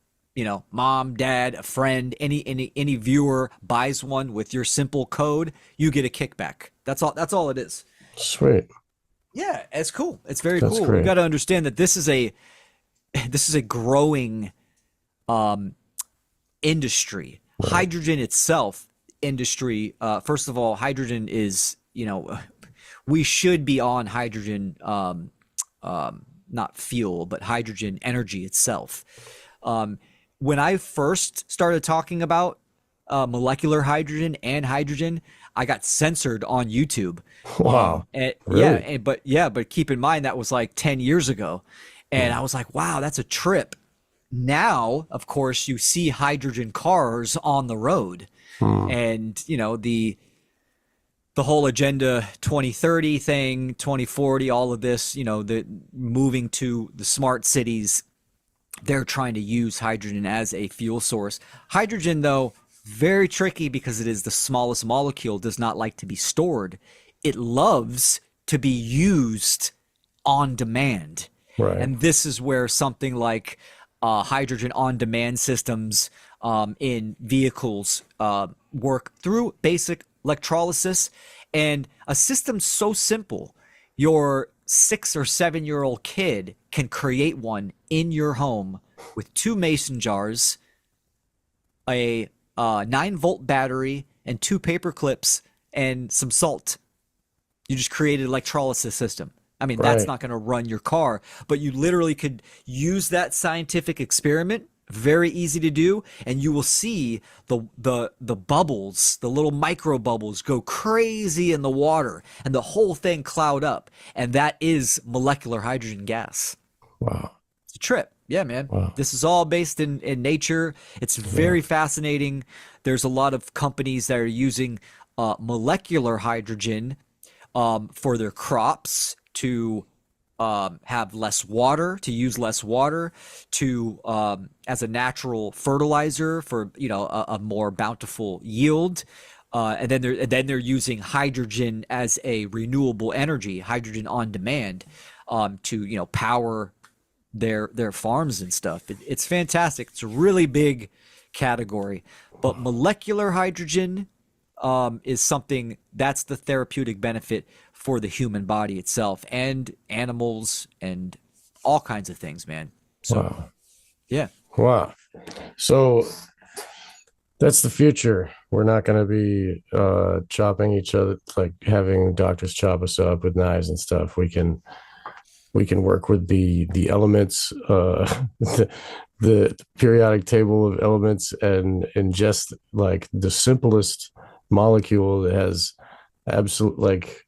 mom, dad, a friend, any viewer buys one with your simple code, you get a kickback. That's all it is. Sweet. Yeah, it's cool. It's very That's cool. You great. got to understand that this is a growing industry. Right. Hydrogen itself, industry. First of all, hydrogen is, we should be on hydrogen, not fuel, but hydrogen energy itself. When I first started talking about molecular hydrogen and hydrogen, I got censored on YouTube. Wow. Really? But keep in mind that was like 10 years ago. And Hmm. I was like, wow, that's a trip. Now, of course, you see hydrogen cars on the road, Hmm. and the whole agenda 2030 thing, 2040, all of this, the moving to the smart cities, they're trying to use hydrogen as a fuel source. Hydrogen, though, very tricky because it is the smallest molecule, does not like to be stored. It loves to be used on demand. Right. And this is where something like hydrogen on demand systems in vehicles work through basic electrolysis. And a system so simple, your 6 or 7 year old kid can create one in your home with 2 mason jars, a 9-volt battery, and 2 paper clips and some salt. You just created an electrolysis system. I mean, that's Right. not going to run your car, but you literally could use that scientific experiment. Very easy to do, and you will see the bubbles, the little micro bubbles, go crazy in the water, and the whole thing cloud up, and that is molecular hydrogen gas. Wow. It's a trip. Yeah, man. Wow. This is all based in nature. It's Yeah. very fascinating. There's a lot of companies that are using molecular hydrogen for their crops to have less water, to use less water, to as a natural fertilizer for a more bountiful yield. And then they're using hydrogen as a renewable energy, hydrogen on demand, to power their farms and stuff. It's fantastic. It's a really big category, but molecular hydrogen is something that's the therapeutic benefit for the human body itself and animals and all kinds of things, man. So Wow. yeah. Wow. So that's the future. We're not going to be chopping each other, like having doctors chop us up with knives and stuff. We can work with the elements, the periodic table of elements, and ingest like the simplest molecule that has absolute, like,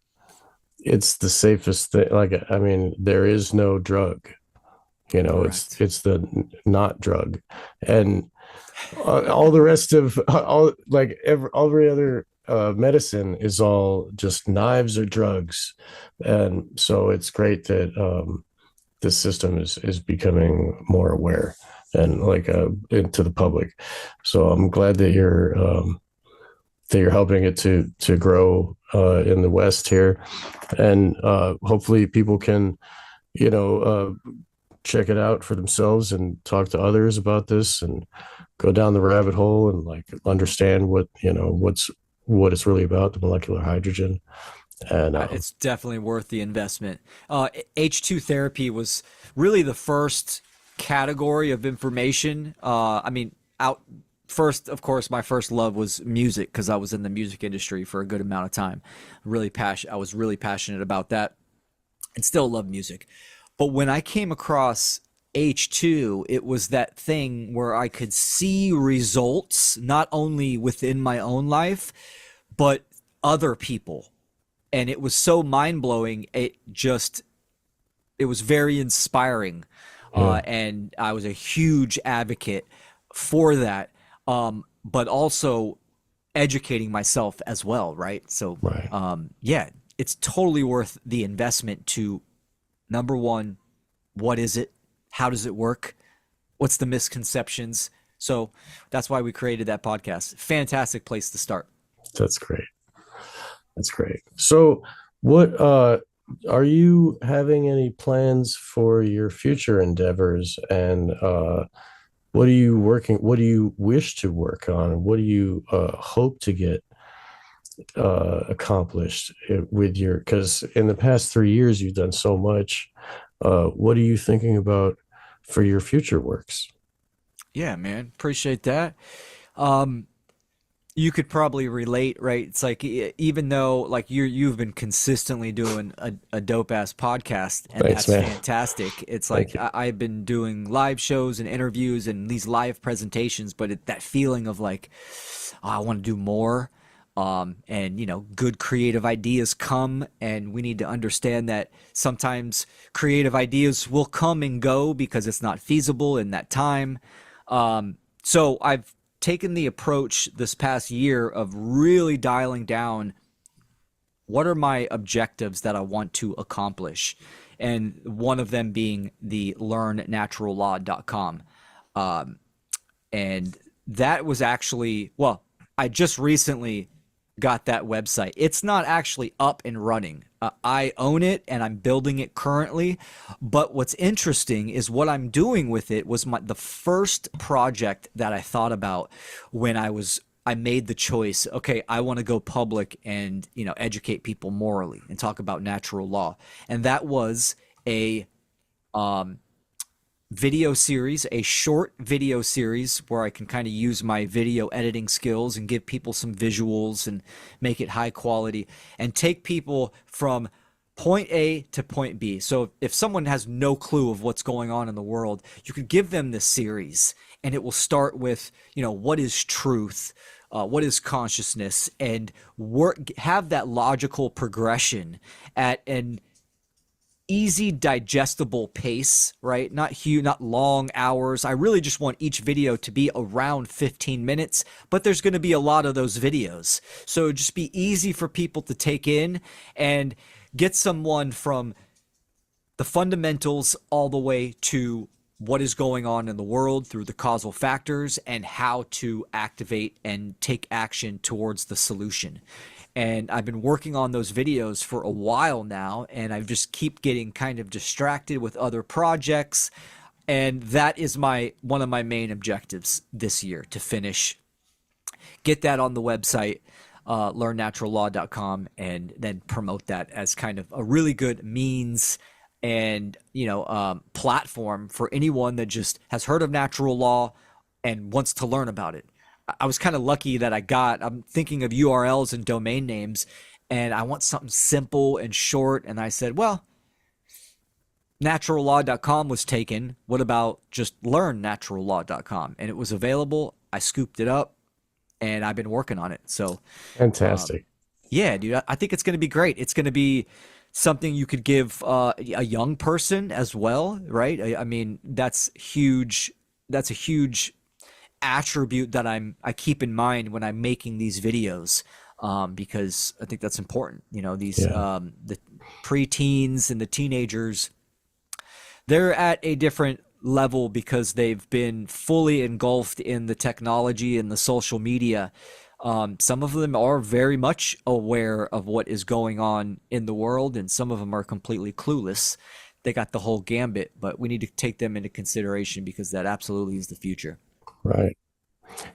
it's the safest thing. Like, I mean, there is no drug. It's Correct. the not drug, and all the rest of all, like every other medicine is all just knives or drugs. And so it's great that this system is becoming more aware and like into the public. So I'm glad that you're helping it to grow in the West here, and hopefully people can you know check it out for themselves and talk to others about this and go down the rabbit hole and like understand what it's really about, the molecular hydrogen. And It's definitely worth the investment. H2 therapy was really the first category of information. I mean, out first, of course, my first love was music because I was in the music industry for a good amount of time. I was really passionate about that and still love music. But when I came across H2, it was that thing where I could see results not only within my own life, but other people. And it was so mind blowing. It was very inspiring. yeah, And I was a huge advocate for that. But also educating myself as well. Right. So, right. yeah, it's totally worth the investment to number one, what is it? How does it work? What's the misconceptions? So that's why we created that podcast. Fantastic place to start. That's great. That's great. So what are you having any plans for your future endeavors, and what do you wish to work on? What do you hope to get accomplished with your, because in the past 3 years you've done so much. What are you thinking about for your future works? Yeah, man. Appreciate that. Um, you could probably relate, right? It's like even though like you've been consistently doing a dope ass podcast, and Thanks, that's man. fantastic. It's Thank like you. I've been doing live shows and interviews and these live presentations, but that feeling of like, oh, I want to do more. And good creative ideas come, and we need to understand that sometimes creative ideas will come and go because it's not feasible in that time. So I've taken the approach this past year of really dialing down what are my objectives that I want to accomplish, and one of them being the learnnaturallaw.com. And that was actually, well, I just recently got that website. It's not actually up and running. I own it and I'm building it currently. But what's interesting is what I'm doing with it was the first project that I thought about when I made the choice. Okay, I want to go public and educate people morally and talk about natural law, and that was a video series, a short video series where I can kind of use my video editing skills and give people some visuals and make it high quality and take people from point A to point B. So if someone has no clue of what's going on in the world, you could give them this series, and it will start with, what is truth? What is consciousness? And have that logical progression at an easy digestible pace, right? Not huge, not long hours. I really just want each video to be around 15 minutes, but there's going to be a lot of those videos. So just be easy for people to take in and get someone from the fundamentals all the way to what is going on in the world through the causal factors and how to activate and take action towards the solution. And I've been working on those videos for a while now, and I just keep getting kind of distracted with other projects. And that is one of my main objectives this year, to finish, get that on the website, learnnaturallaw.com, and then promote that as kind of a really good means and platform for anyone that just has heard of natural law and wants to learn about it. I was kind of lucky that I'm thinking of URLs and domain names, and I want something simple and short. And I said, well, naturalllaw.com was taken. What about just learnnaturalllaw.com? And it was available. I scooped it up, and I've been working on it. So Fantastic. yeah, dude, I think it's going to be great. It's going to be something you could give a young person as well, right? I mean, that's huge. That's a huge attribute that I keep in mind when I'm making these videos, because I think that's important. These the preteens and the teenagers, they're at a different level because they've been fully engulfed in the technology and the social media. Some of them are very much aware of what is going on in the world, and some of them are completely clueless. They got the whole gambit, but we need to take them into consideration because that absolutely is the future. Right.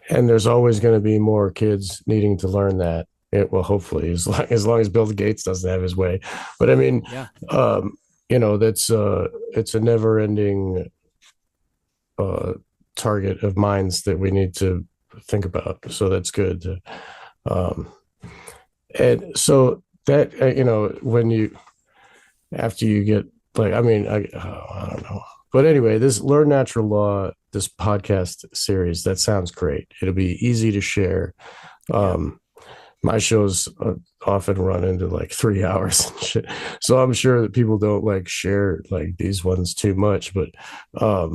And there's always going to be more kids needing to learn that. It will, hopefully, as long as Bill Gates doesn't have his way. But I mean, Yeah. that's it's a never ending target of minds that we need to think about. So that's good. Um, and so that, when after you get, like, I mean, I don't know. But anyway, this Learn Natural Law, this podcast series, that sounds great. It'll be easy to share. My shows often run into like 3 hours and shit. So I'm sure that people don't like share like these ones too much, but I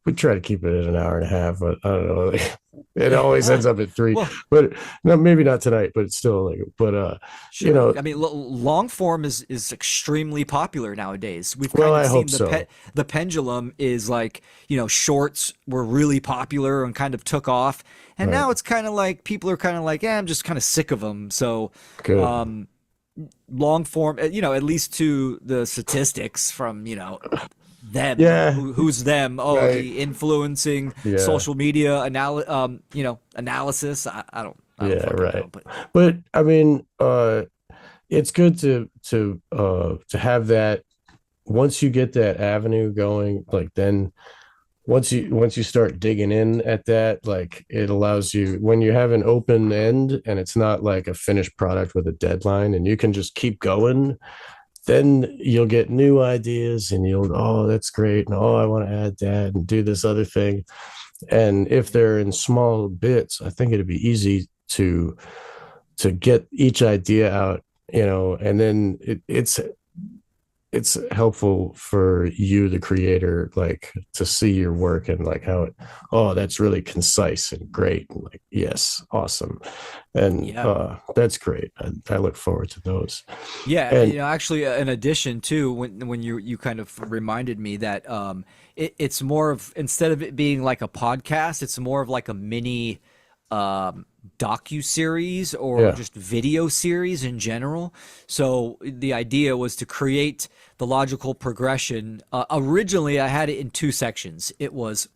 would try to keep it at an hour and a half, but I don't know. Like, it always ends up at 3. Well, but no, maybe not tonight, but it's still like, but sure. I mean, long form is extremely popular nowadays. We've well, kind of I seen hope so. the pendulum is like, shorts were really popular and kind of took off, and Right. now it's kind of like people are kind of like, I'm just kind of sick of them. So, Good. long form, at least to the statistics from, them, Yeah. who's them? Oh, Right. the influencing Yeah. social media analysis. I don't Yeah. fucking know, Right. but But I mean, it's good to have that. Once you get that avenue going, like, then once you start digging in at that, like, it allows you, when you have an open end and it's not like a finished product with a deadline, and you can just keep going, then you'll get new ideas, and oh, that's great, and oh, I want to add that and do this other thing. And if they're in small bits, I think it'd be easy to get each idea out, and then it's helpful for you, the creator, like, to see your work and like how oh, that's really concise and great, and like, yes, awesome. And yeah. that's great. I look forward to those. Yeah, And actually, in addition to when you kind of reminded me that it's more of, instead of it being like a podcast, it's more of like a mini docu series or yeah, just video series in general. So the idea was to create the logical progression. Originally, I had it in 2 sections. It was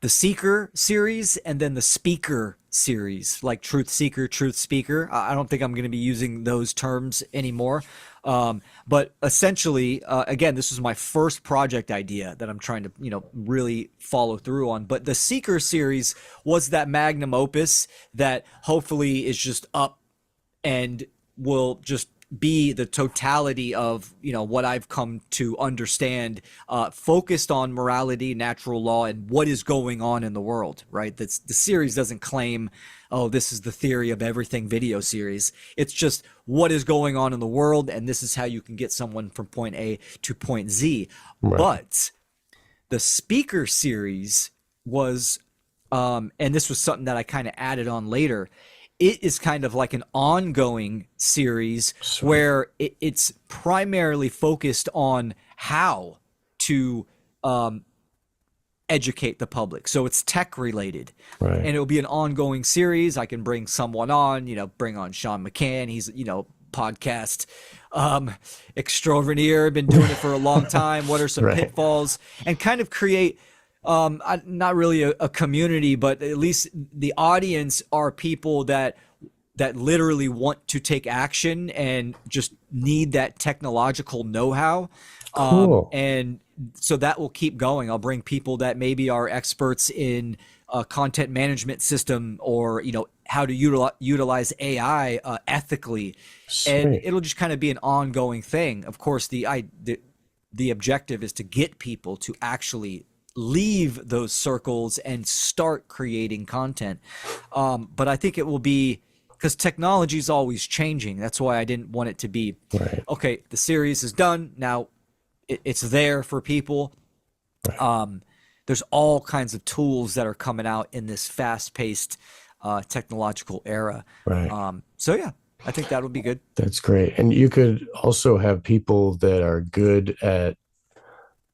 the Seeker series and then the Speaker series, like Truth Seeker, Truth Speaker. I don't think I'm going to be using those terms anymore. But essentially, again, this was my first project idea that I'm trying to, really follow through on. But the Seeker series was that magnum opus that hopefully is just up and will just be the totality of what I've come to understand, focused on morality, natural law, and what is going on in the world. Right? That's, the series doesn't claim, oh, this is the theory of everything video series. It's just what is going on in the world, and this is how you can get someone from point A to point Z. right. But the Speaker series was, and this was something that I kind of added on later. It is kind of like an ongoing series Sweet. where it's primarily focused on how to educate the public. So it's tech related. Right. And it'll be an ongoing series. I can bring someone on, bring on Sean McCann. He's, podcast extraordinaire, been doing it for a long time. What are some Right. pitfalls? And kind of create not really a community, but at least the audience are people that literally want to take action and just need that technological know-how. Cool. And so that will keep going. I'll bring people that maybe are experts in a content management system, or how to utilize AI ethically, and Sweet. it'll just kind of be an ongoing thing. Of course, the objective is to get people to actually leave those circles and start creating content. But I think it will be, because technology is always changing. That's why I didn't want it to be, Right. okay, the series is done now. It's there for people. Right. There's all kinds of tools that are coming out in this fast-paced technological era. Right. So yeah, I think that would be good. That's great. And you could also have people that are good at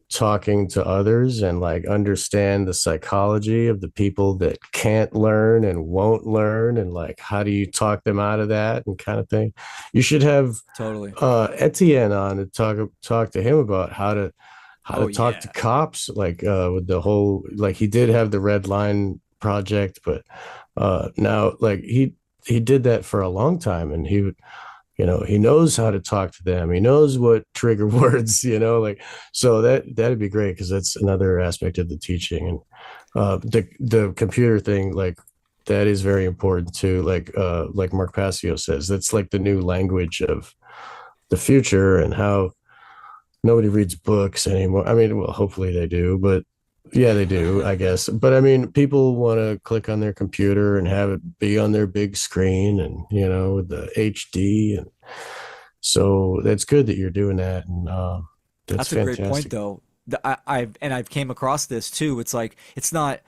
talking to others and like understand the psychology of the people that can't learn and won't learn, and like how do you talk them out of that and kind of thing. You should have Totally. Etienne on to talk to him about how to Oh talk to yeah, cops, like with the whole, like he did have the red line project, but now like he did that for a long time, and he knows how to talk to them. He knows what trigger words, like, so that'd be great, because that's another aspect of the teaching. And the computer thing, like that is very important too. Like Mark Passio says, that's like the new language of the future, and how nobody reads books anymore. I mean, well, hopefully they do, but yeah, they do, I guess. But I mean, people want to click on their computer and have it be on their big screen, and with the HD, and so that's good that you're doing that, and that's that's a great point fantastic. though. I've came across this too. It's like it's not,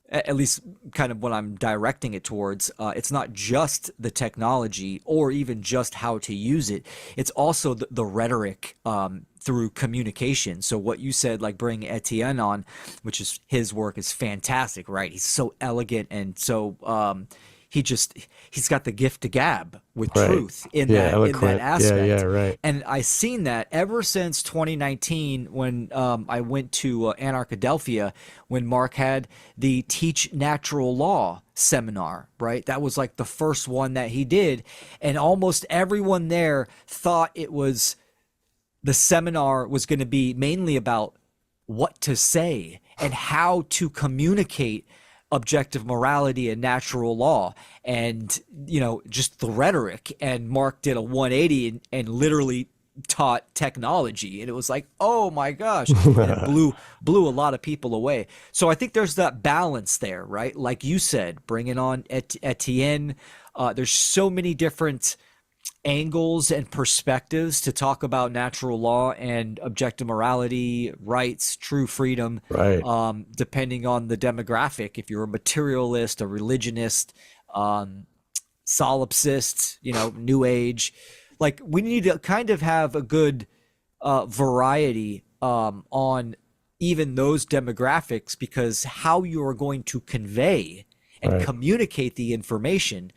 at least kind of what I'm directing it towards, it's not just the technology or even just how to use it. It's also the rhetoric through communication. So what you said, like bring Etienne on, which is his work is fantastic, right? He's so elegant, and so he's got the gift to gab with Right. truth in Yeah, that eloquent. Yeah, aspect. right. And I've seen that ever since 2019, when I went to Anarchadelphia, when Mark had the Teach Natural Law seminar, right? That was like the first one that he did. And almost everyone there thought the seminar was going to be mainly about what to say and how to communicate objective morality and natural law, and just the rhetoric. And Mark did a 180 and literally taught technology, and it was like, oh my gosh, and it blew a lot of people away. So I think there's that balance there, right? Like you said, bringing on Etienne. There's so many different angles and perspectives to talk about natural law and objective morality, rights, true freedom, Right. depending on the demographic. If you're a materialist, a religionist, solipsist, new age, like we need to kind of have a good variety on even those demographics, because how you are going to convey and Right. communicate the information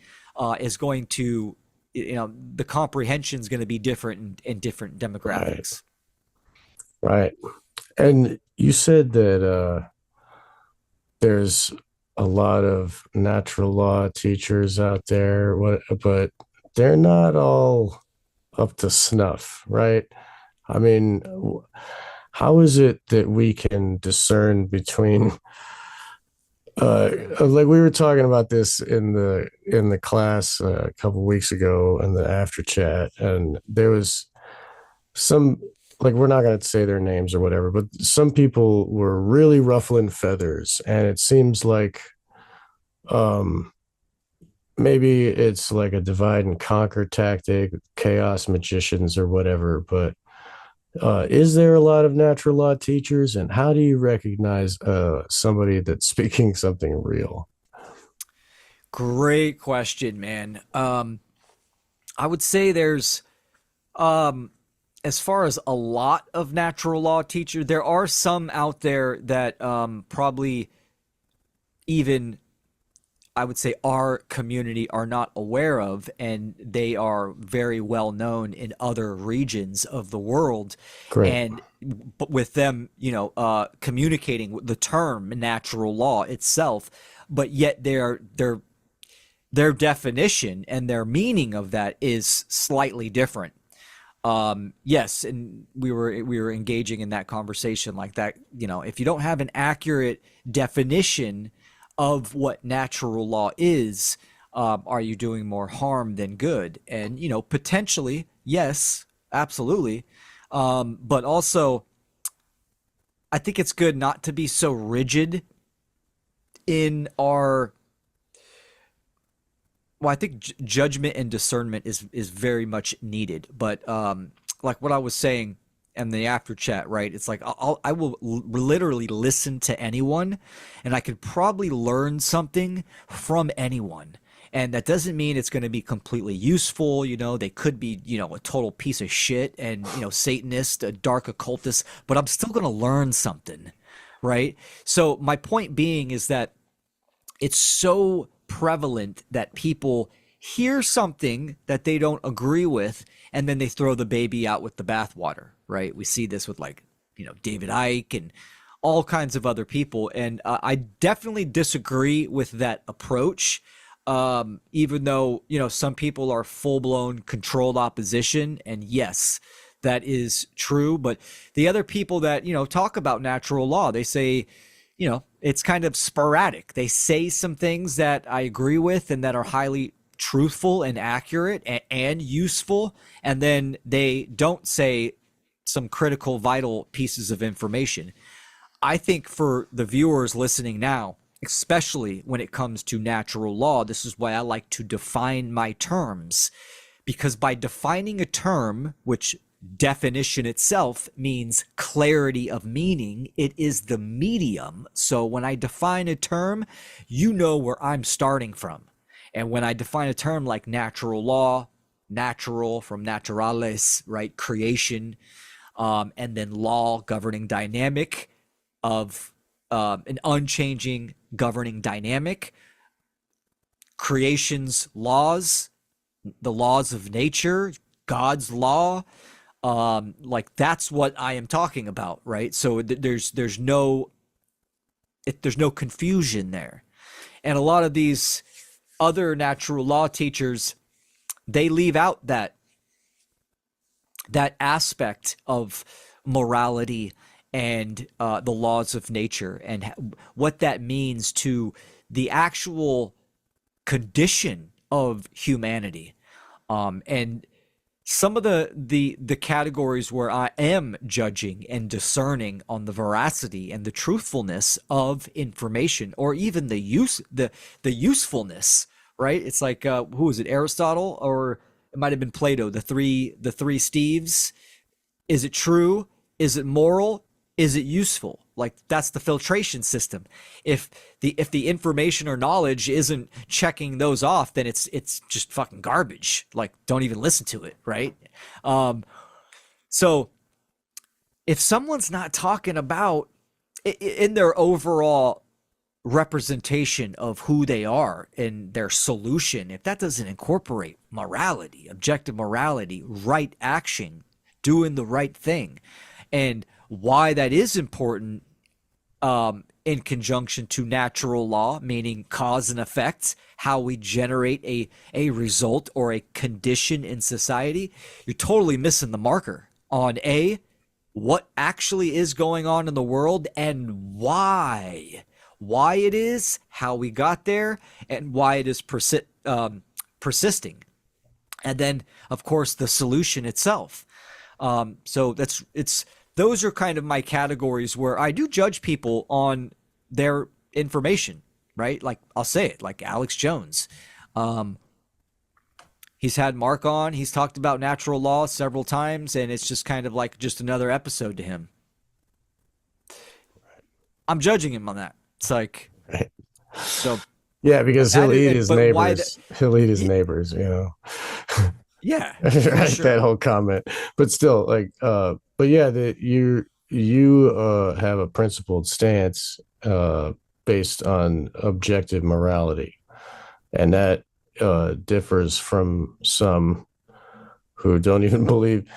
is going to, the comprehension is going to be different in different Right. demographics. Right. And you said that there's a lot of natural law teachers out there, but they're not all up to snuff, right? I mean, how is it that we can discern between like we were talking about this in the class a couple weeks ago in the after chat, and there was some, like, we're not going to say their names or whatever, but some people were really ruffling feathers, and it seems like um maybe it's like a divide and conquer tactic, chaos magicians or whatever, but is there a lot of natural law teachers, and how do you recognize somebody that's speaking something real? Great question, man. I would say there's um as far as a lot of natural law teachers, there are some out there that probably even I would say our community are not aware of, and they are very well known in other regions of the world. Great. And but with them, communicating the term natural law itself, but yet their definition and their meaning of that is slightly different. Yes, and we were engaging in that conversation like that. If you don't have an accurate definition of what natural law is, are you doing more harm than good? And potentially, yes, absolutely. But also, I think it's good not to be so rigid in our. Well, I think judgment and discernment is very much needed. But like what I was saying in the after chat, right? It's like I will literally listen to anyone, and I could probably learn something from anyone. And that doesn't mean it's going to be completely useful. They could be, a total piece of shit and, Satanist, a dark occultist, but I'm still going to learn something, right? So my point being is that it's so prevalent that people hear something that they don't agree with, and then they throw the baby out with the bathwater, right? We see this with David Icke and all kinds of other people. And I definitely disagree with that approach. Even though, some people are full blown controlled opposition. And yes, that is true. But the other people that, talk about natural law, they say, it's kind of sporadic. They say some things that I agree with and that are highly truthful and accurate and useful. And then they don't say some critical, vital pieces of information. I think for the viewers listening now, especially when it comes to natural law, this is why I like to define my terms, because by defining a term, which definition itself means clarity of meaning, it is the medium. So when I define a term, you know where I'm starting from. And when I define a term like natural law, natural from naturalis, right, creation, and then law, governing dynamic of an unchanging governing dynamic, creation's laws, the laws of nature, God's law, like that's what I am talking about, right? So there's no confusion there. And a lot of these other natural law teachers, they leave out that aspect of morality and the laws of nature and what that means to the actual condition of humanity. And some of the categories where I am judging and discerning on the veracity and the truthfulness of information, or even the usefulness, right? It's like who was it, Aristotle, or it might have been Plato, the three Steves. Is it true? Is it moral? Is it useful? Like that's the filtration system. If the information or knowledge isn't checking those off, then it's just fucking garbage. Like don't even listen to it, right? So if someone's not talking about in their overall representation of who they are and their solution, if that doesn't incorporate morality, objective morality, right action, doing the right thing, and why that is important in conjunction to natural law, meaning cause and effect, how we generate a result or a condition in society, you're totally missing the marker on what actually is going on in the world and why it is, how we got there, and why it is persisting. And then, of course, the solution itself. So those are kind of my categories where I do judge people on their information, right? Like I'll say it, like Alex Jones. He's had Mark on. He's talked about natural law several times, and it's just kind of like just another episode to him. I'm judging him on that. It's like, Right. so Yeah, because that is, but why that? he'll eat his Yeah, neighbors, Yeah, for right? That sure. whole comment, but still, like, but yeah, that you have a principled stance based on objective morality, and that differs from some who don't even believe.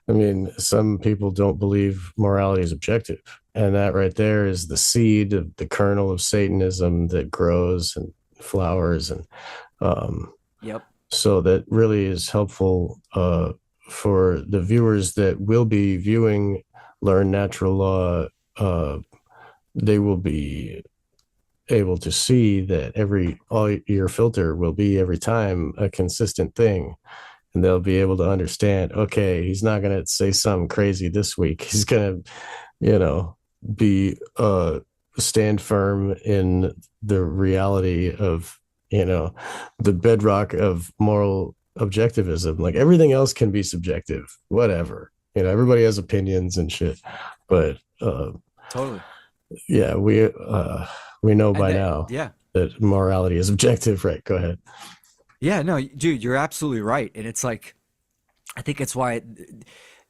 I mean, some people don't believe morality is objective, and that right there is the seed of the kernel of Satanism that grows and flowers, and um, Yep. so that really is helpful for the viewers that will be viewing Learn Natural Law. Uh, they will be able to see that every all your filter will be every time a consistent thing, and they'll be able to understand, okay, he's not going to say something crazy this week. He's going to, be stand firm in the reality of, the bedrock of moral objectivism. Like everything else can be subjective, whatever. Everybody has opinions and shit, but Totally. yeah, we know And by that, now yeah. that morality is objective, right? Go ahead. Yeah, no, dude, you're absolutely right. And it's like, I think it's why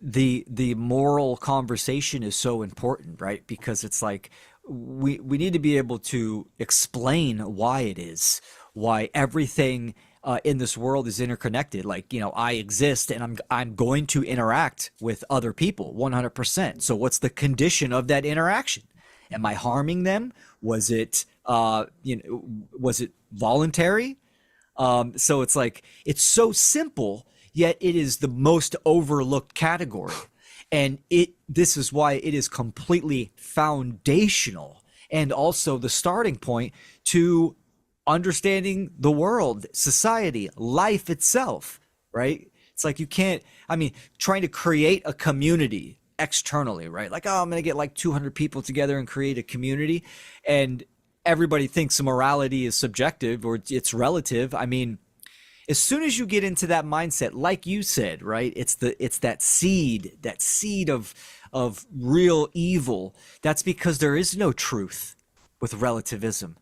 the moral conversation is so important, right? Because it's like we need to be able to explain why it is, why everything in this world is interconnected. Like, I exist and I'm going to interact with other people 100%. So what's the condition of that interaction? Am I harming them? Was it voluntary? So it's like it's so simple, yet it is the most overlooked category. And this is why it is completely foundational and also the starting point to understanding the world, society, life itself, right? It's like you can't, I mean, trying to create a community externally, right? Like, oh, I'm going to get like 200 people together and create a community. And everybody thinks morality is subjective or it's relative. I mean, as soon as you get into that mindset, like you said, right? It's that seed of real evil. That's because there is no truth with relativism.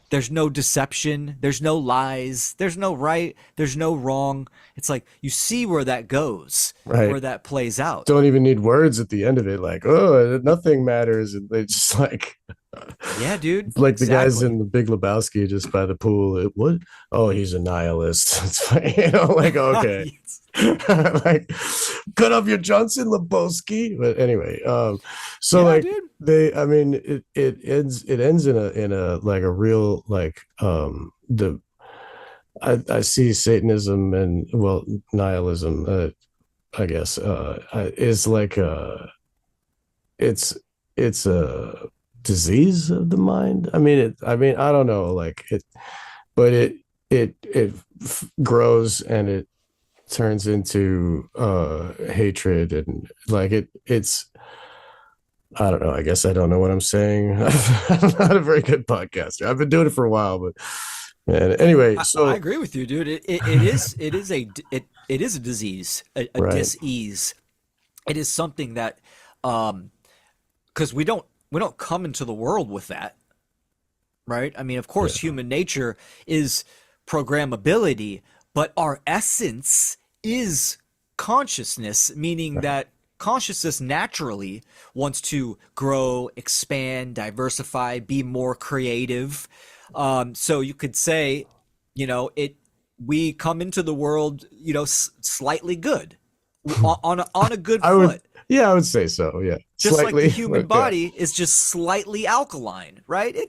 There's no deception, there's no lies, there's no right, there's no wrong. It's like you see where that goes, Right. where that plays out. Don't even need words at the end of it, like, oh, nothing matters. And they just Yeah, dude, like the guys exactly. in the Big Lebowski just by the pool. It would, oh, he's a nihilist. It's funny, like, okay. Yes. Like, cut off your Johnson Lebowski. But anyway, so Yeah, like dude. I mean, it ends in a like a real like the I see Satanism and, well, nihilism, I guess, is like it's a disease of the mind. I mean, I don't know, like it, but it grows and it turns into hatred, and like it's I don't know. I guess I don't know what I'm saying. I'm not a very good podcaster. I've been doing it for a while, but man, anyway, I so agree with you, dude. It is a disease, a right, dis-ease. It is something that because we don't come into the world with that, right? I mean, of course, yeah, human nature is programmability, but our essence is consciousness, meaning right. that consciousness naturally wants to grow, expand, diversify, be more creative. So you could say, it we come into the world, slightly good, on a good I would, foot, yeah, I would say so. Yeah, just like the slightly. human Okay, body is just slightly alkaline, right? okay,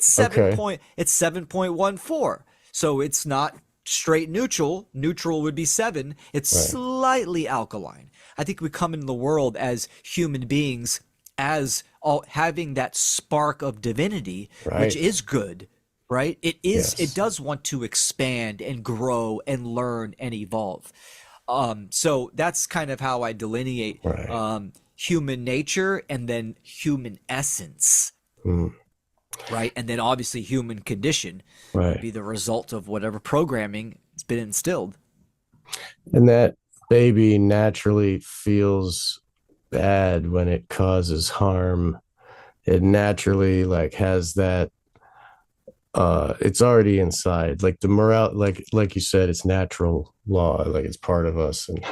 It's 7.14. So it's not straight neutral. Neutral would be 7. It's right, slightly alkaline. I think we come into the world as human beings as all having that spark of divinity, which right. is good, right? It Yes, does want to expand and grow and learn and evolve. So that's kind of how I delineate right, human nature and then human essence, mm, right? And then obviously human condition would right. be the result of whatever programming has been instilled. And that baby naturally feels bad when it causes harm. It naturally like has that it's already inside. Like the morale, like you said, it's natural law, like it's part of us. And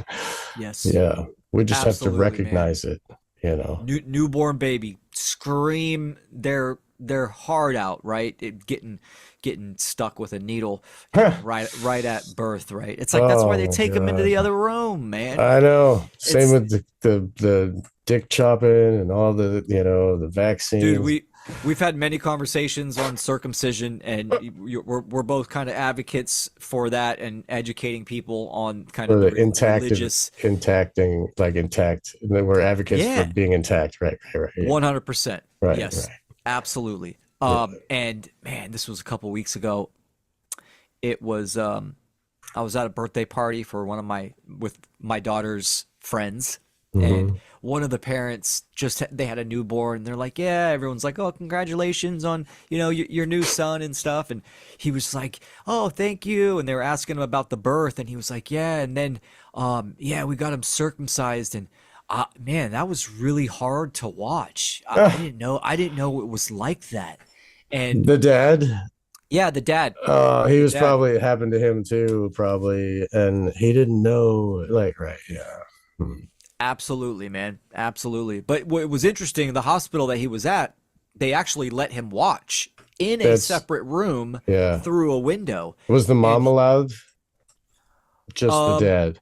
Yes, yeah, we just have to absolutely, man. recognize it, you know. Newborn baby scream their heart out, right? Getting stuck with a needle, right at birth, right? It's like that's why they Oh my take them into God. the other room, man. I know. Same It's with the dick chopping and all the, the dude, vaccines we've had many conversations on circumcision, and we're both kind of advocates for that and educating people on kind for of the the religious. intact. And then we're advocates for Yeah, being intact. Right, right, right. Yeah. 100%. Right, Yes, right. absolutely. Yeah. And man, this was a couple weeks ago. It was I was at a birthday party for one of my daughter's friends, and Hmm. one of the parents just they had a newborn. They're like, yeah, everyone's like, oh, congratulations on your new son and stuff. And he was like, oh, thank you. And they were asking him about the birth, and he was like, yeah. And then yeah, we got him circumcised, and man, that was really hard to watch. Ah, I didn't know it was like that. And the dad. yeah, the dad, He the was dad. probably, it happened to him too, probably, and he didn't know. Like, right, yeah. Hmm. Absolutely, man. Absolutely. But what was interesting, the hospital that he was at, they actually let him watch in a That's separate room yeah. through a window. Was the And mom allowed? Just the um dad.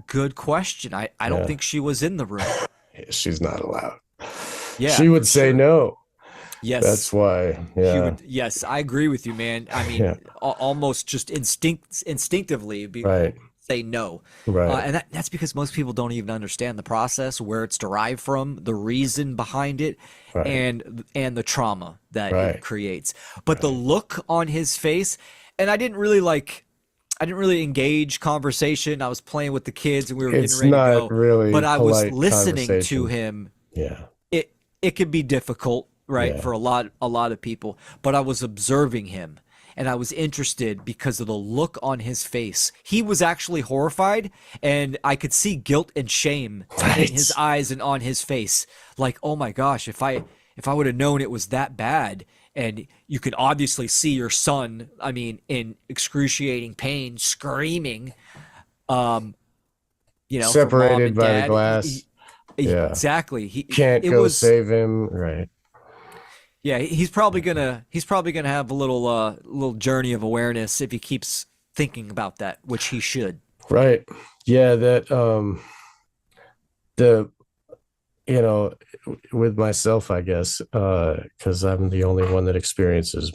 good question. I don't Yeah. think she was in the room. She's not allowed. Yeah, She would for say sure. no. That's Yes. why. She Yeah. would, yes, I agree with you, man. I mean, Yeah. almost just instinctively Right. say no. Right. And that's because most people don't even understand the process, where it's derived from, the reason behind it, Right. and the trauma that it Right. creates. But the Right. look on his face, and I didn't really engage conversation. I was playing with the kids and we were getting It's ready to not go, but really I was polite listening to conversation. him. Yeah. It could be difficult, right, Yeah. for a lot of people, but I was observing him, and I was interested because of the look on his face. He was actually horrified, and I could see guilt and shame in his Right. eyes and on his face. Like, oh my gosh, if I would have known it was that bad. And you could obviously see your son, I mean, in excruciating pain, screaming, um, for mom Separated and by the dad. glass. Yeah. Exactly. Can't It go was, save him. Right. yeah, he's probably gonna have a little journey of awareness if he keeps thinking about that, which he should. Right. Yeah, that the you know, with myself, I guess, because I'm the only one that experiences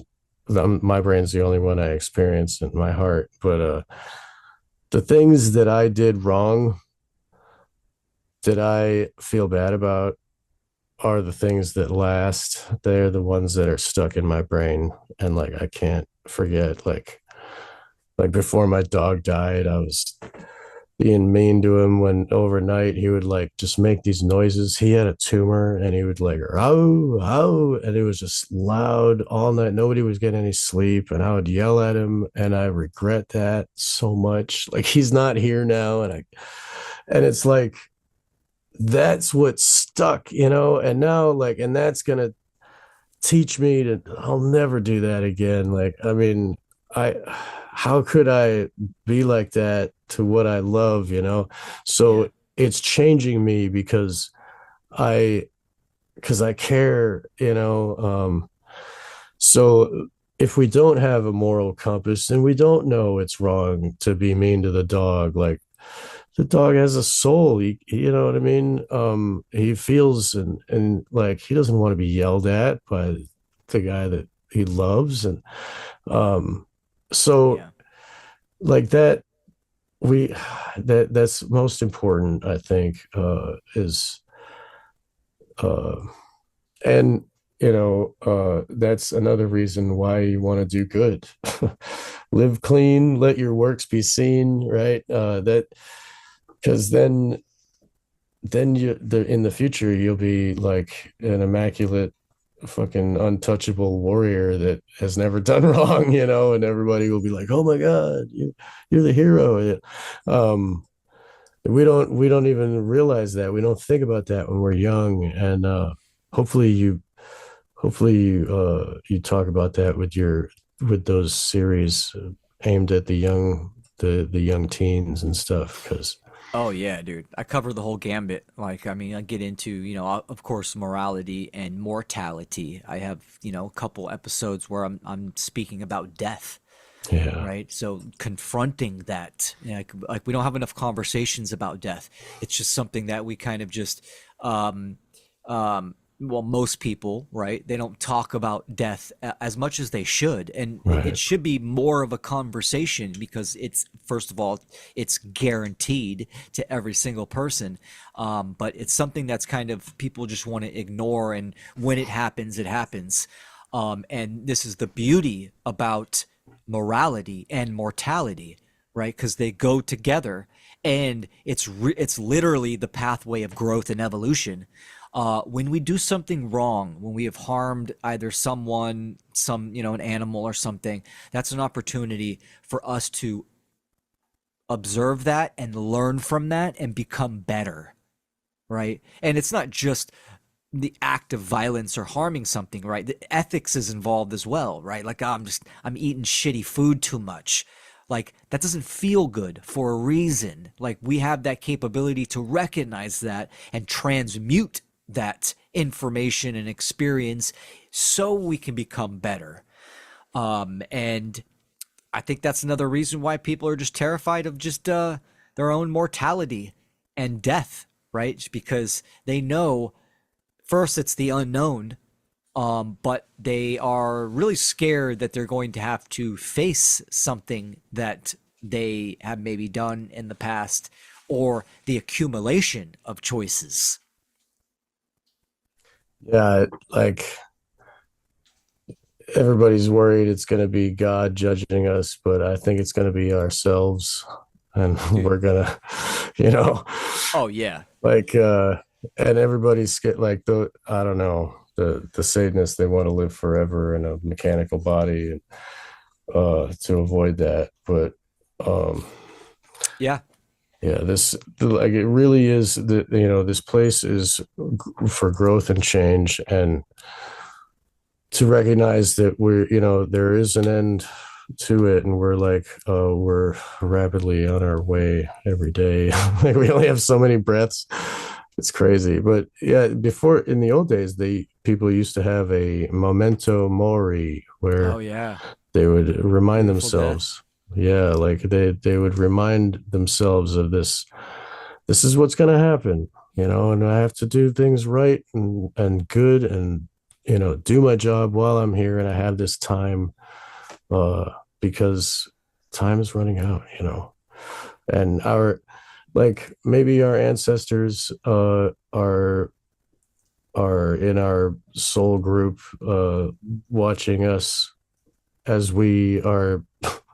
my brain's the only one I experience in my heart. But the things that I did wrong that I feel bad about are the things that last. They're the ones that are stuck in my brain and like I can't forget. Like before my dog died, I was being mean to him when overnight he would like just make these noises. He had a tumor and he would like oh oh and it was just loud all night. Nobody was getting any sleep and I would yell at him and I regret that so much. Like he's not here now and it's like that's what stuck, and now like and that's gonna teach me to I'll never do that again. Like I mean, I how could I be like that to what I love, Yeah, So it's changing me I because I care, so if we don't have a moral compass, then we don't know it's wrong to be mean to the dog. Like the dog has a soul. You know what I mean? He feels and like he doesn't want to be yelled at by the guy that he loves. And um, so yeah, like that, we that's most important, I think, is uh, and that's another reason why you want to do good. Live clean, let your works be seen, right? That because then in the future you'll be like an immaculate fucking untouchable warrior that has never done wrong, and everybody will be like, oh my god, you're the hero. Yeah. um we don't even realize that. We don't think about that when we're young. And hopefully you talk about that with your with those series aimed at the young teens and stuff. Because Oh yeah, dude. I cover the whole gambit. Like, I mean, I get into, of course, morality and mortality. I have, a couple episodes where I'm speaking about death, yeah, right? So confronting that, like we don't have enough conversations about death. It's just something that we kind of just um well, most people, right? They don't talk about death as much as they should, and it right. should be more of a conversation because it's, first of all, it's guaranteed to every single person, but it's something that's kind of people just want to ignore, and when it happens, it happens. And this is the beauty about morality and mortality, right? Because they go together, and it's literally the pathway of growth and evolution. When we do something wrong, when we have harmed either someone, an animal or something, that's an opportunity for us to observe that and learn from that and become better, right? And it's not just the act of violence or harming something, right? The ethics is involved as well, right? Like, oh, I'm eating shitty food too much. Like, that doesn't feel good for a reason. Like, we have that capability to recognize that and transmute that information and experience so we can become better. And I think that's another reason why people are just terrified of just their own mortality and death, right? Just because they know, first, it's the unknown, but they are really scared that they're going to have to face something that they have maybe done in the past, or the accumulation of choices. Yeah, like everybody's worried it's going to be God judging us, but I think it's going to be ourselves, and Dude. we're gonna, you know, Oh yeah. like and everybody's like the I don't know, the Satanists, they want to live forever in a mechanical body and to avoid that. But um Yeah. yeah, like it really is this place is for growth and change, and to recognize that there is an end to it, and we're rapidly on our way every day. Like we only have so many breaths. It's crazy. But yeah, before, in the old days, the people used to have a memento mori, Oh where yeah. they would remind Beautiful death. themselves. Yeah, like they would remind themselves of this is what's going to happen, and I have to do things right and good, and do my job while I'm here, and I have this time, because time is running out, and like maybe our ancestors are in our soul group, watching us as we are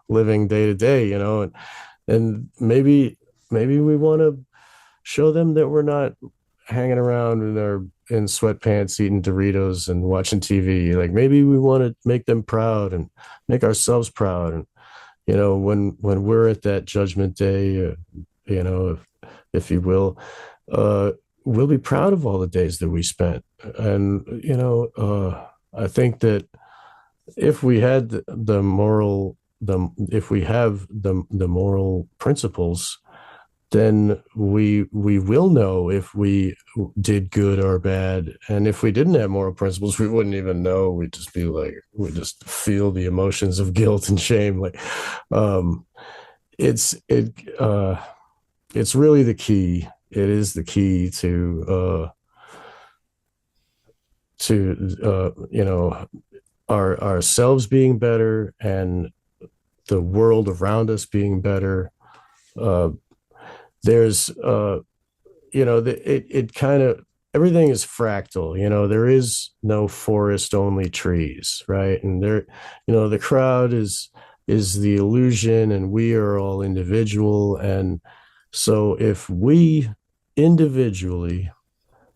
living day to day, and maybe we want to show them that we're not hanging around in sweatpants eating Doritos and watching TV. Like maybe we want to make them proud and make ourselves proud. And when we're at that judgment day, you know, if you will, uh, we'll be proud of all the days that we spent. And I think that if we had the moral the if we have the moral principles, then we will know if we did good or bad. And if we didn't have moral principles, we wouldn't even know. We'd just feel the emotions of guilt and shame. Like, um, it's it it's really the key. It is the key to ourselves being better, and the world around us being better. Uh, there's it kind of, everything is fractal. There is no forest, only trees, right? And the crowd is the illusion, and we are all individual. And so if we individually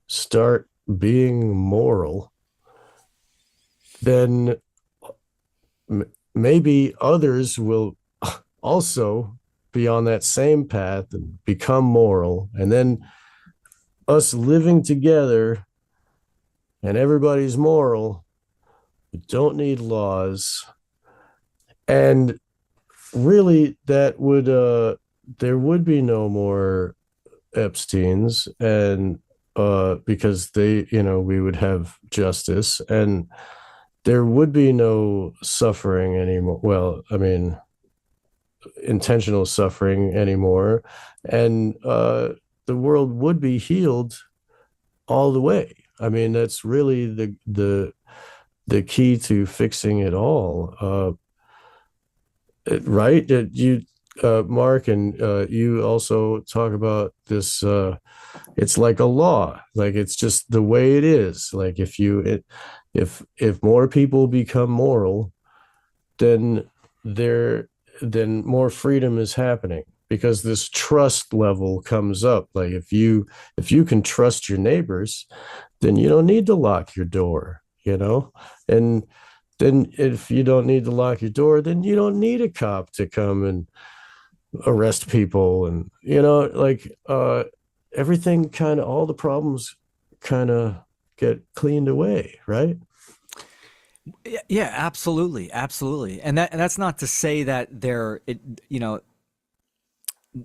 start being moral, then maybe others will also be on that same path and become moral. And then us living together and everybody's moral, we don't need laws. And really, that would there would be no more Epstein's, and because they, we would have justice, and there would be no suffering anymore. Well, I mean, intentional suffering anymore, and the world would be healed all the way. I mean, that's really the key to fixing it all. Right? That you, Mark, and you also talk about this. It's like a law, like it's just the way it is. Like if more people become moral, then there then more freedom is happening because this trust level comes up. Like if you can trust your neighbors, then you don't need to lock your door, and then if you don't need to lock your door, then you don't need a cop to come and arrest people. And like everything, kind of all the problems kind of get cleaned away, right? Yeah, absolutely, absolutely. And that's not to say that you know,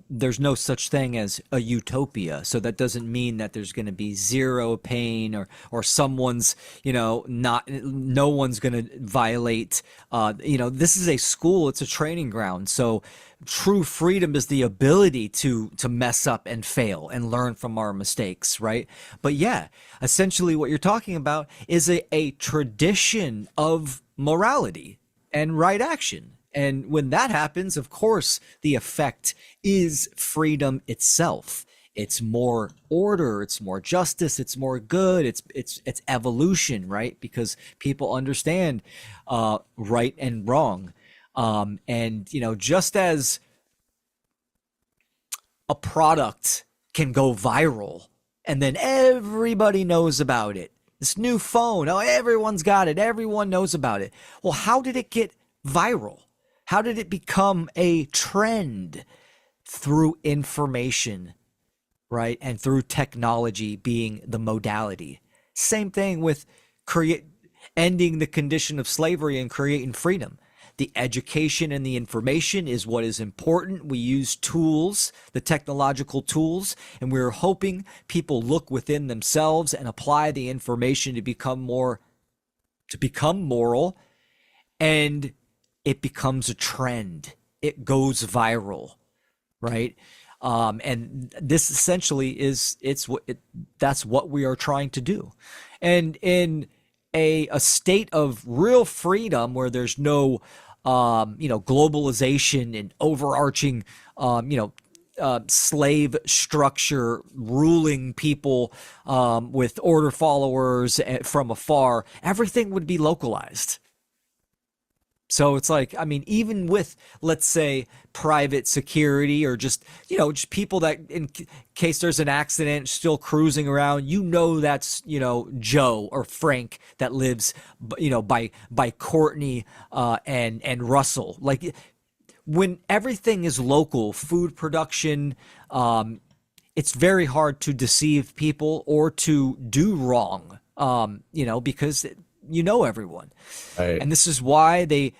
there's no such thing as a utopia. So that doesn't mean that there's going to be zero pain, or someone's, not, no one's going to violate. This is a school, it's a training ground. So true freedom is the ability to mess up and fail and learn from our mistakes, right? But yeah, essentially what you're talking about is a tradition of morality and right action. And when that happens, of course, the effect is freedom itself. It's more order, it's more justice, it's more good, it's evolution, right? Because people understand right and wrong. And just as a product can go viral and then everybody knows about it. This new phone, oh, everyone's got it, everyone knows about it. Well, how did it get viral? How did it become a trend? Through information, right? And through technology being the modality. Same thing with ending the condition of slavery and creating freedom. The education and the information is what is important. We use tools, the technological tools, and we're hoping people look within themselves and apply the information to become moral, and it becomes a trend. It goes viral, right? And this essentially that's what we are trying to do. And in a state of real freedom where there's no globalization and overarching slave structure ruling people with order followers from afar, everything would be localized. So it's like, I mean, even with, let's say, private security, or just people that in case there's an accident still cruising around, that's, Joe or Frank that lives, by Courtney and Russell. Like, when everything is local, food production, it's very hard to deceive people or to do wrong, because everyone. Right. And this is why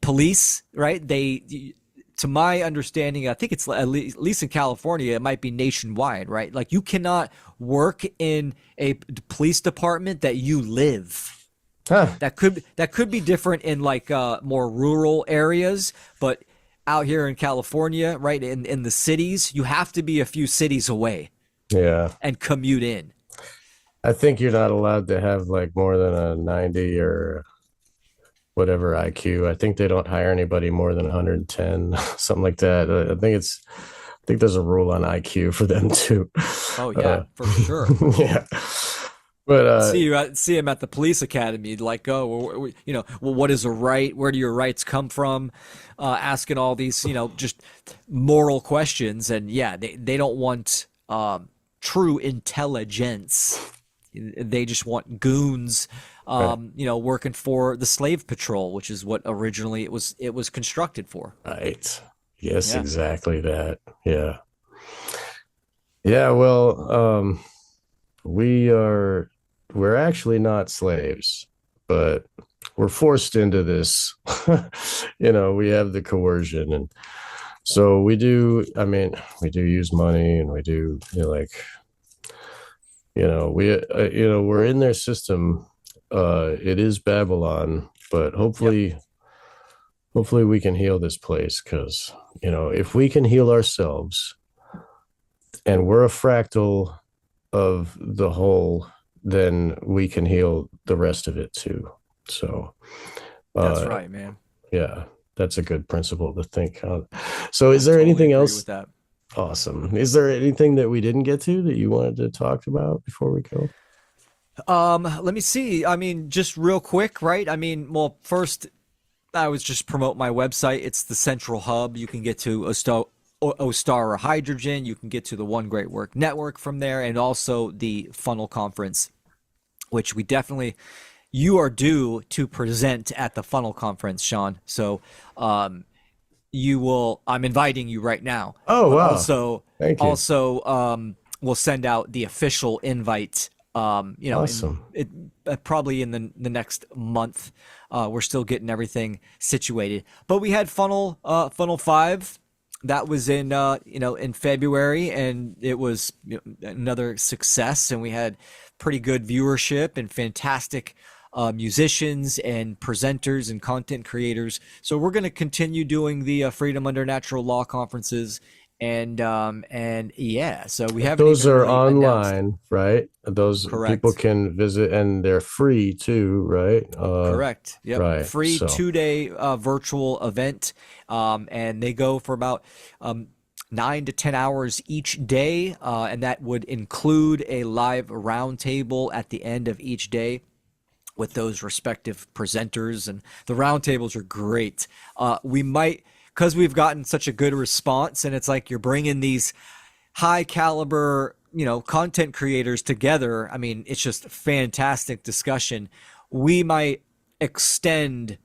police, right? To my understanding, I think it's at least in California, it might be nationwide, right? Like, you cannot work in a police department that you live. Huh. That could be different in like more rural areas, but out here in California, right, in the cities, you have to be a few cities away Yeah. and commute in. I think you're not allowed to have like more than a 90 or whatever IQ. I think they don't hire anybody more than 110, something like that. I think there's a rule on IQ for them too. Oh Uh, yeah, for sure. yeah. But See him at the police academy, like, oh, well, what is a right? Where do your rights come from? Asking all these, just moral questions, and yeah, they don't want true intelligence. They just want goons, right, working for the slave patrol, which is what originally it was constructed for. right. Yes, Yeah. exactly that. Yeah. Yeah, well, we are we're actually not slaves, but we're forced into this. We have the coercion, and so we do. I mean, we do use money, and we do like we're in their system. It is Babylon, but Yep. hopefully we can heal this place, because if we can heal ourselves, and we're a fractal of the whole, then we can heal the rest of it too. So That's uh right, man. yeah, that's a good principle to think on. So I is there totally anything agree else? with that. Awesome. Is there anything that we didn't get to that you wanted to talk about before we go? Let me see. I mean, just real quick, right? I mean, well, first, I was just promote my website. It's the central hub. You can get to Ostara Hydrogen. You can get to the One Great Work Network from there, and also the Funnel Conference, which we definitely you are due to present at the Funnel Conference, Sean. So, you will. I'm inviting you right now, Oh, but wow. also, Thank you. we'll send out the official invite. In Awesome. it probably in the next month. We're still getting everything situated, but we had Funnel 5. That was in February, and it was another success, and we had pretty good viewership and fantastic musicians and presenters and content creators. So we're going to continue doing the Freedom Under Natural Law conferences, and yeah, so we haven't Those even are really announced. online, right? Those people Correct. can visit, and they're free too, right? Correct. Yep. Right. Free So 2 day virtual event. And they go for about 9 to 10 hours each day. And that would include a live roundtable at the end of each day with those respective presenters. And the roundtables are great. We might, because we've gotten such a good response, and it's like you're bringing these high caliber, content creators together. I mean, it's just fantastic discussion. We might extend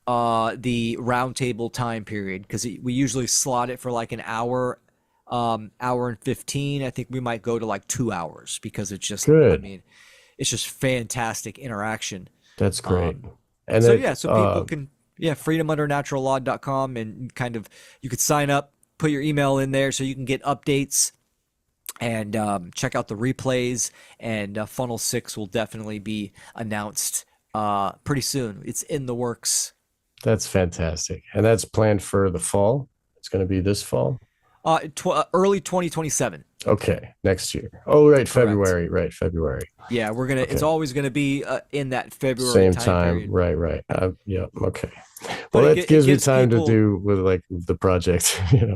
the roundtable time period because we usually slot it for like an hour, hour and 15. I think we might go to like 2 hours because it's just, I good. mean, it's just fantastic interaction. That's great. Um, And so that yeah, so people can, yeah, freedomundernaturallaw.com, and kind of you could sign up, put your email in there so you can get updates and check out the replays. And Funnel 6 will definitely be announced pretty soon. It's in the works. that's fantastic. And that's planned for the fall. It's going to be this fall. Early 2027. Okay, next year. Oh, right, Correct. February. Right, February. Yeah, it's Okay, always gonna be in that February same time time. period. Right, right. Yeah. Okay. Well, But that it gives me gives time to people, do with like the project. yeah,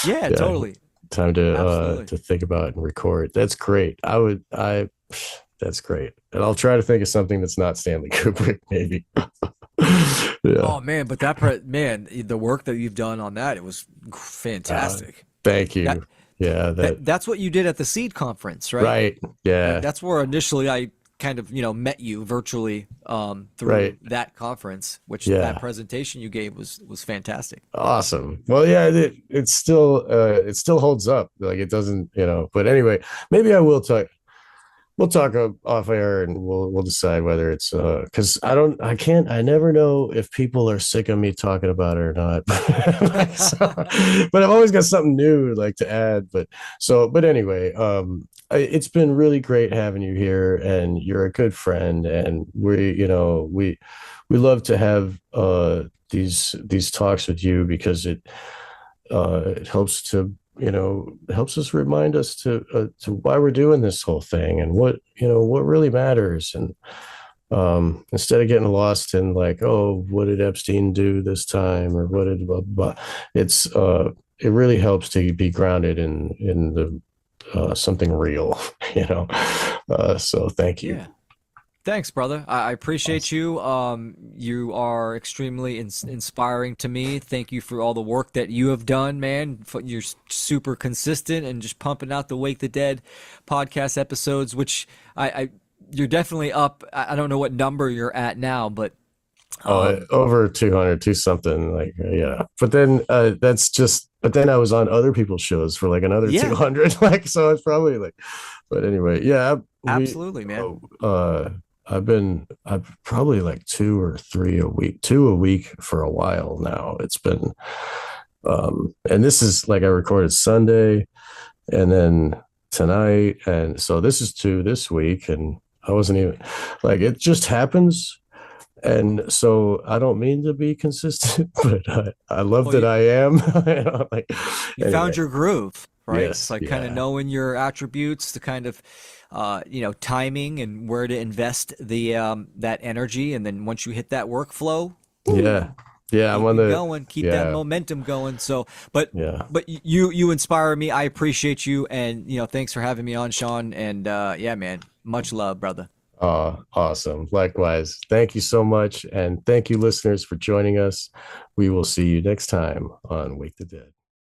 Yeah, totally. time Absolutely. to think about and record. That's great. That's great. And I'll try to think of something that's not Stanley Kubrick, maybe. Yeah. Oh man, but man, the work that you've done on that, it was Uh, fantastic. Thank That you. Yeah, that's what you did at the Seed conference, right? right. Yeah, That's where initially I kind of, met you virtually through right. that conference, which that Yeah. presentation you gave was fantastic. Awesome. Well, yeah, it still holds up. Like it doesn't, but anyway, maybe we'll talk off air, and we'll decide whether it's because I never know if people are sick of me talking about it or not. But I've always got something new like to add. But anyway, it's been really great having you here, and you're a good friend, and we love to have these talks with you, because it helps to helps us remind us to why we're doing this whole thing, and what really matters. And instead of getting lost in like, oh, what did Epstein do this time, or what did blah, blah, it really helps to be grounded in the something real. So thank you. Yeah. Thanks, brother. I appreciate Awesome. you. You are extremely inspiring to me. Thank you for all the work that you have done, man. You're super consistent and just pumping out the Wake the Dead podcast episodes, which you're definitely up. I don't know what number you're at now, but Oh, um, over 200, two something, like, yeah. But then but then I was on other people's shows for like another yeah, 200, like, so it's probably like, but anyway, yeah, we, absolutely, man. uh, I've probably like two a week for a while now. It's been and this is like I recorded Sunday and then tonight, and so this is two this week, and I wasn't even like it just happens. And so I don't mean to be consistent, but I love Well, that you, I am. You know, like you found anyway, your groove, right? It's yes, like kind of yeah, knowing your attributes, the kind of timing and where to invest the that energy, and then once you hit that workflow, woo, yeah, yeah. I'm keep on it the going, keep that yeah, momentum going. So, but yeah. you inspire me. I appreciate you, and thanks for having me on, Sean. And yeah, man, much love, brother. Oh, awesome. Likewise. Thank you so much. And thank you, listeners, for joining us. We will see you next time on Wake the Dead.